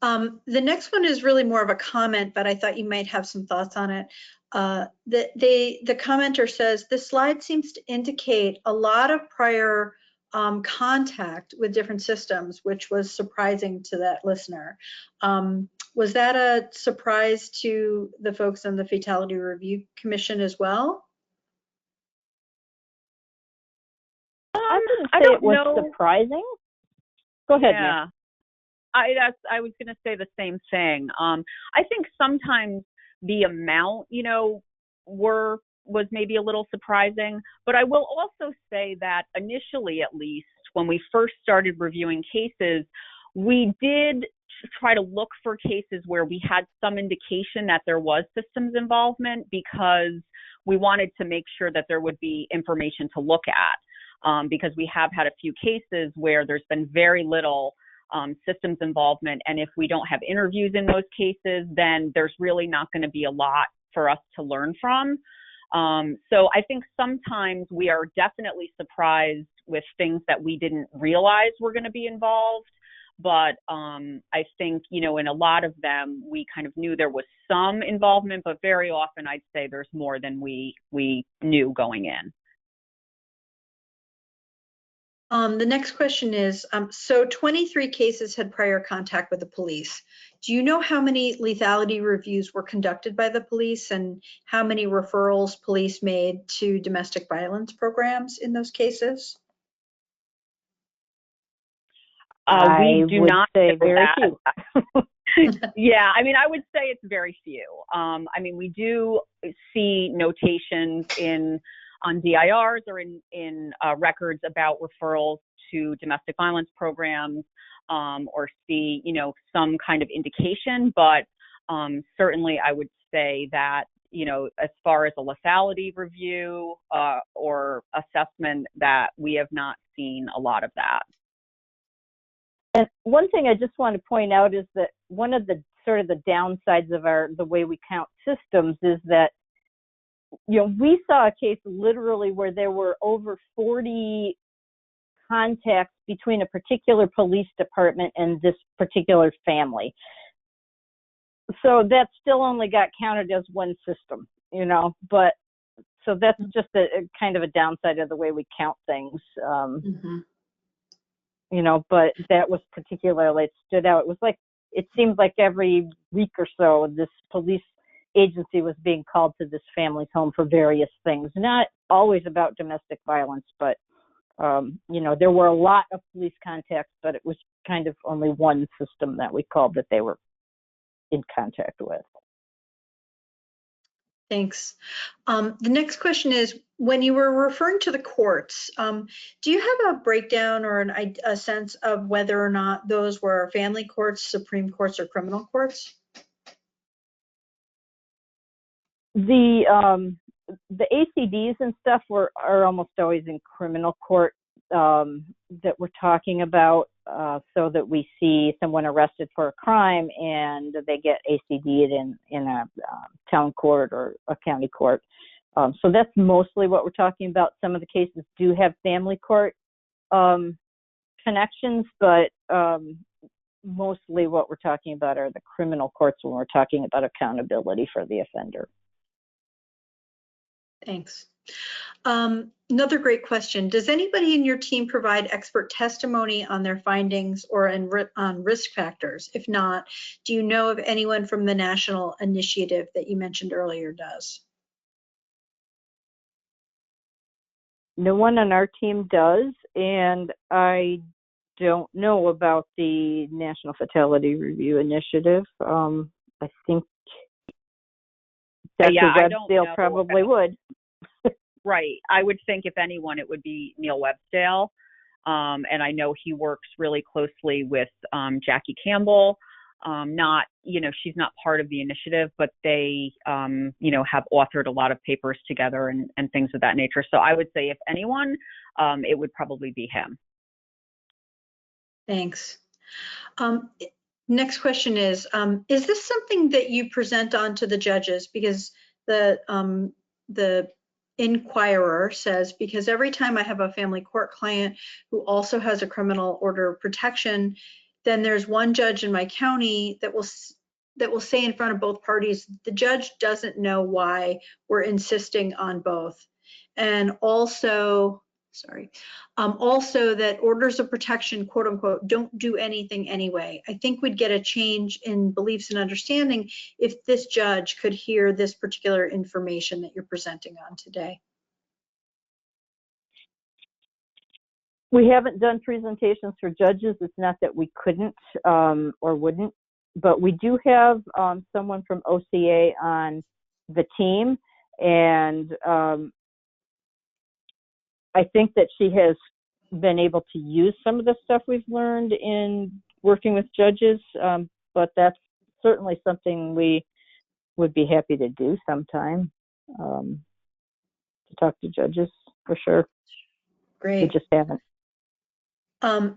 The next one is really more of a comment, but I thought you might have some thoughts on it. The commenter says, this slide seems to indicate a lot of prior contact with different systems, which was surprising to that listener. Was that a surprise to the folks on the Fatality Review Commission as well? I wouldn't say it was surprising. Go ahead, Mary. Yeah. I was going to say the same thing. I think sometimes the amount, was maybe a little surprising, but I will also say that initially, at least, when we first started reviewing cases, we did try to look for cases where we had some indication that there was systems involvement, because we wanted to make sure that there would be information to look at, because we have had a few cases where there's been very little systems involvement. And if we don't have interviews in those cases, then there's really not going to be a lot for us to learn from. So I think sometimes we are definitely surprised with things that we didn't realize were going to be involved. But I think, in a lot of them, we kind of knew there was some involvement, but very often I'd say there's more than we knew going in. The next question is, so 23 cases had prior contact with the police. Do you know how many lethality reviews were conducted by the police and how many referrals police made to domestic violence programs in those cases? I We do would not say know very that. few. Yeah, I would say it's very few. We do see notations on DIRs or in records about referrals to domestic violence programs, or see, some kind of indication. But certainly I would say that, as far as a lethality review or assessment, that we have not seen a lot of that. And one thing I just want to point out is that one of the sort of the downsides of the way we count systems is that, we saw a case literally where there were over 40 contacts between a particular police department and this particular family. So that still only got counted as one system, but so that's just a kind of a downside of the way we count things. But that was particularly, it stood out. It seemed like every week or so, this police agency was being called to this family's home for various things, not always about domestic violence, but, there were a lot of police contacts, but it was kind of only one system that we called that they were in contact with. Thanks. The next question is, when you were referring to the courts, do you have a breakdown or a sense of whether or not those were family courts, Supreme Courts, or criminal courts? The ACDs and stuff are almost always in criminal court that we're talking about, so that we see someone arrested for a crime and they get ACD'd in a town court or a county court. So that's mostly what we're talking about. Some of the cases do have family court connections, but mostly what we're talking about are the criminal courts when we're talking about accountability for the offender. Thanks. Another great question. Does anybody in your team provide expert testimony on their findings or on risk factors? If not, do you know of anyone from the national initiative that you mentioned earlier does? No one on our team does, and I don't know about the National Fatality Review Initiative. I think Dr. Websdale probably would. Right. I would think if anyone, it would be Neil Websdale. And I know he works really closely with Jackie Campbell. She's not part of the initiative, but they, have authored a lot of papers together and things of that nature. So I would say if anyone, it would probably be him. Thanks. Next question is this something that you present on to the judges? Because the inquirer says, because every time I have a family court client who also has a criminal order of protection, then there's one judge in my county that will say in front of both parties, the judge doesn't know why we're insisting on both. And also that orders of protection, quote unquote, don't do anything anyway. I think we'd get a change in beliefs and understanding if this judge could hear this particular information that you're presenting on today. We haven't done presentations for judges. It's not that we couldn't or wouldn't, but we do have someone from OCA on the team, and I think that she has been able to use some of the stuff we've learned in working with judges, but that's certainly something we would be happy to do sometime, to talk to judges for sure. We Great. just haven't.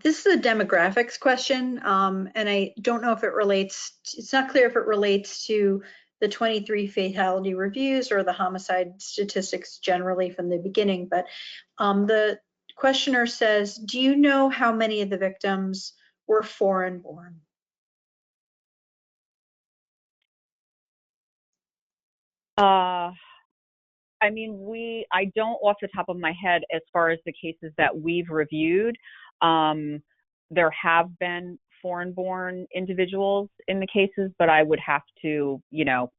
This is a demographics question, and I don't know if it relates, it's not clear if it relates to the 23 fatality reviews or the homicide statistics generally from the beginning, but the questioner says, do you know how many of the victims were foreign born? I mean, I don't off the top of my head as far as the cases that we've reviewed. There have been foreign-born individuals in the cases, but I would have to,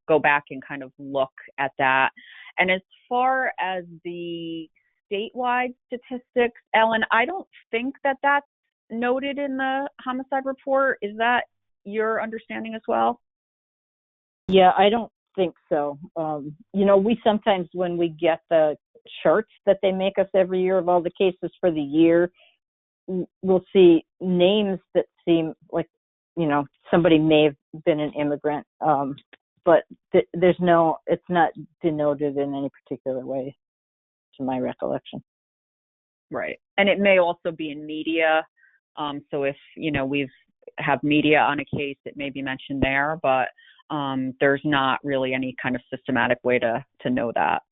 go back and kind of look at that. And as far as the statewide statistics, Ellen, I don't think that that's noted in the homicide report. Is that your understanding as well? Yeah, I don't think so. We sometimes, when we get the charts that they make us every year of all the cases for the year, we'll see names that seem like, somebody may have been an immigrant, but it's not denoted in any particular way, to my recollection. Right. And it may also be in media. So if, we've have media on a case, it may be mentioned there, but there's not really any kind of systematic way to know that.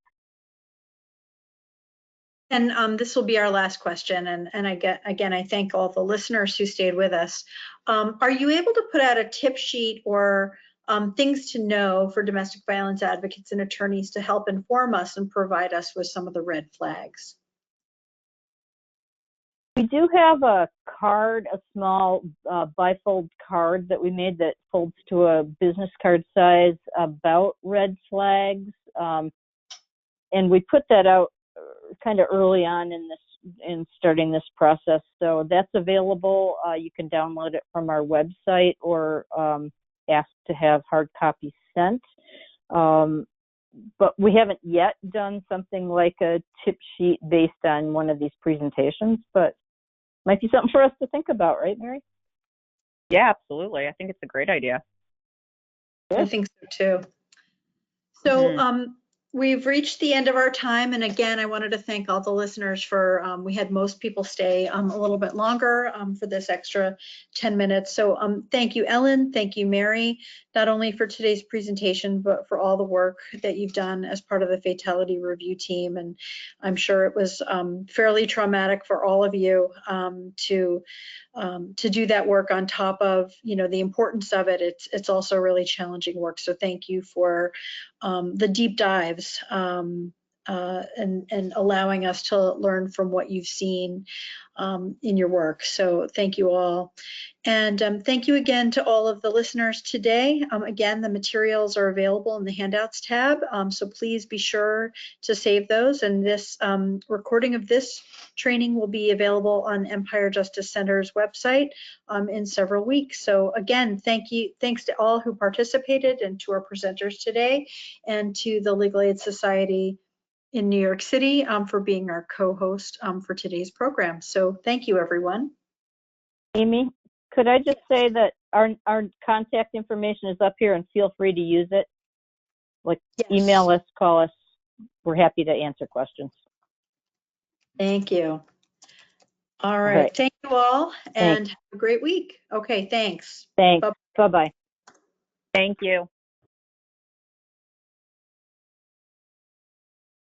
And this will be our last question. And I thank all the listeners who stayed with us. Are you able to put out a tip sheet or things to know for domestic violence advocates and attorneys to help inform us and provide us with some of the red flags? We do have a card, a small bifold card that we made that folds to a business card size about red flags. And we put that out kind of early on in starting this process. So that's available. You can download it from our website or ask to have hard copies sent. But we haven't yet done something like a tip sheet based on one of these presentations, but might be something for us to think about, right, Mary? Yeah, absolutely. I think it's a great idea. I think so too. So we've reached the end of our time. And again, I wanted to thank all the listeners for, we had most people stay a little bit longer for this extra 10 minutes. So thank you, Ellen. Thank you, Mary, not only for today's presentation, but for all the work that you've done as part of the Fatality Review team. And I'm sure it was fairly traumatic for all of you to do that work on top of, the importance of it. It's also really challenging work. So thank you for the deep dives and allowing us to learn from what you've seen in your work. So thank you all. And thank you again to all of the listeners today. Again, the materials are available in the handouts tab. So please be sure to save those. And this recording of this training will be available on Empire Justice Center's website in several weeks. So again, thanks to all who participated and to our presenters today and to the Legal Aid Society in New York City for being our co-host for today's program. So thank you, everyone. Amy, could I just say that our contact information is up here and feel free to use it? Like, yes. Email us, call us. We're happy to answer questions. Thank you. All right. Thank you all and thanks. Have a great week. Okay, thanks. Thanks. Bye-bye. Thank you.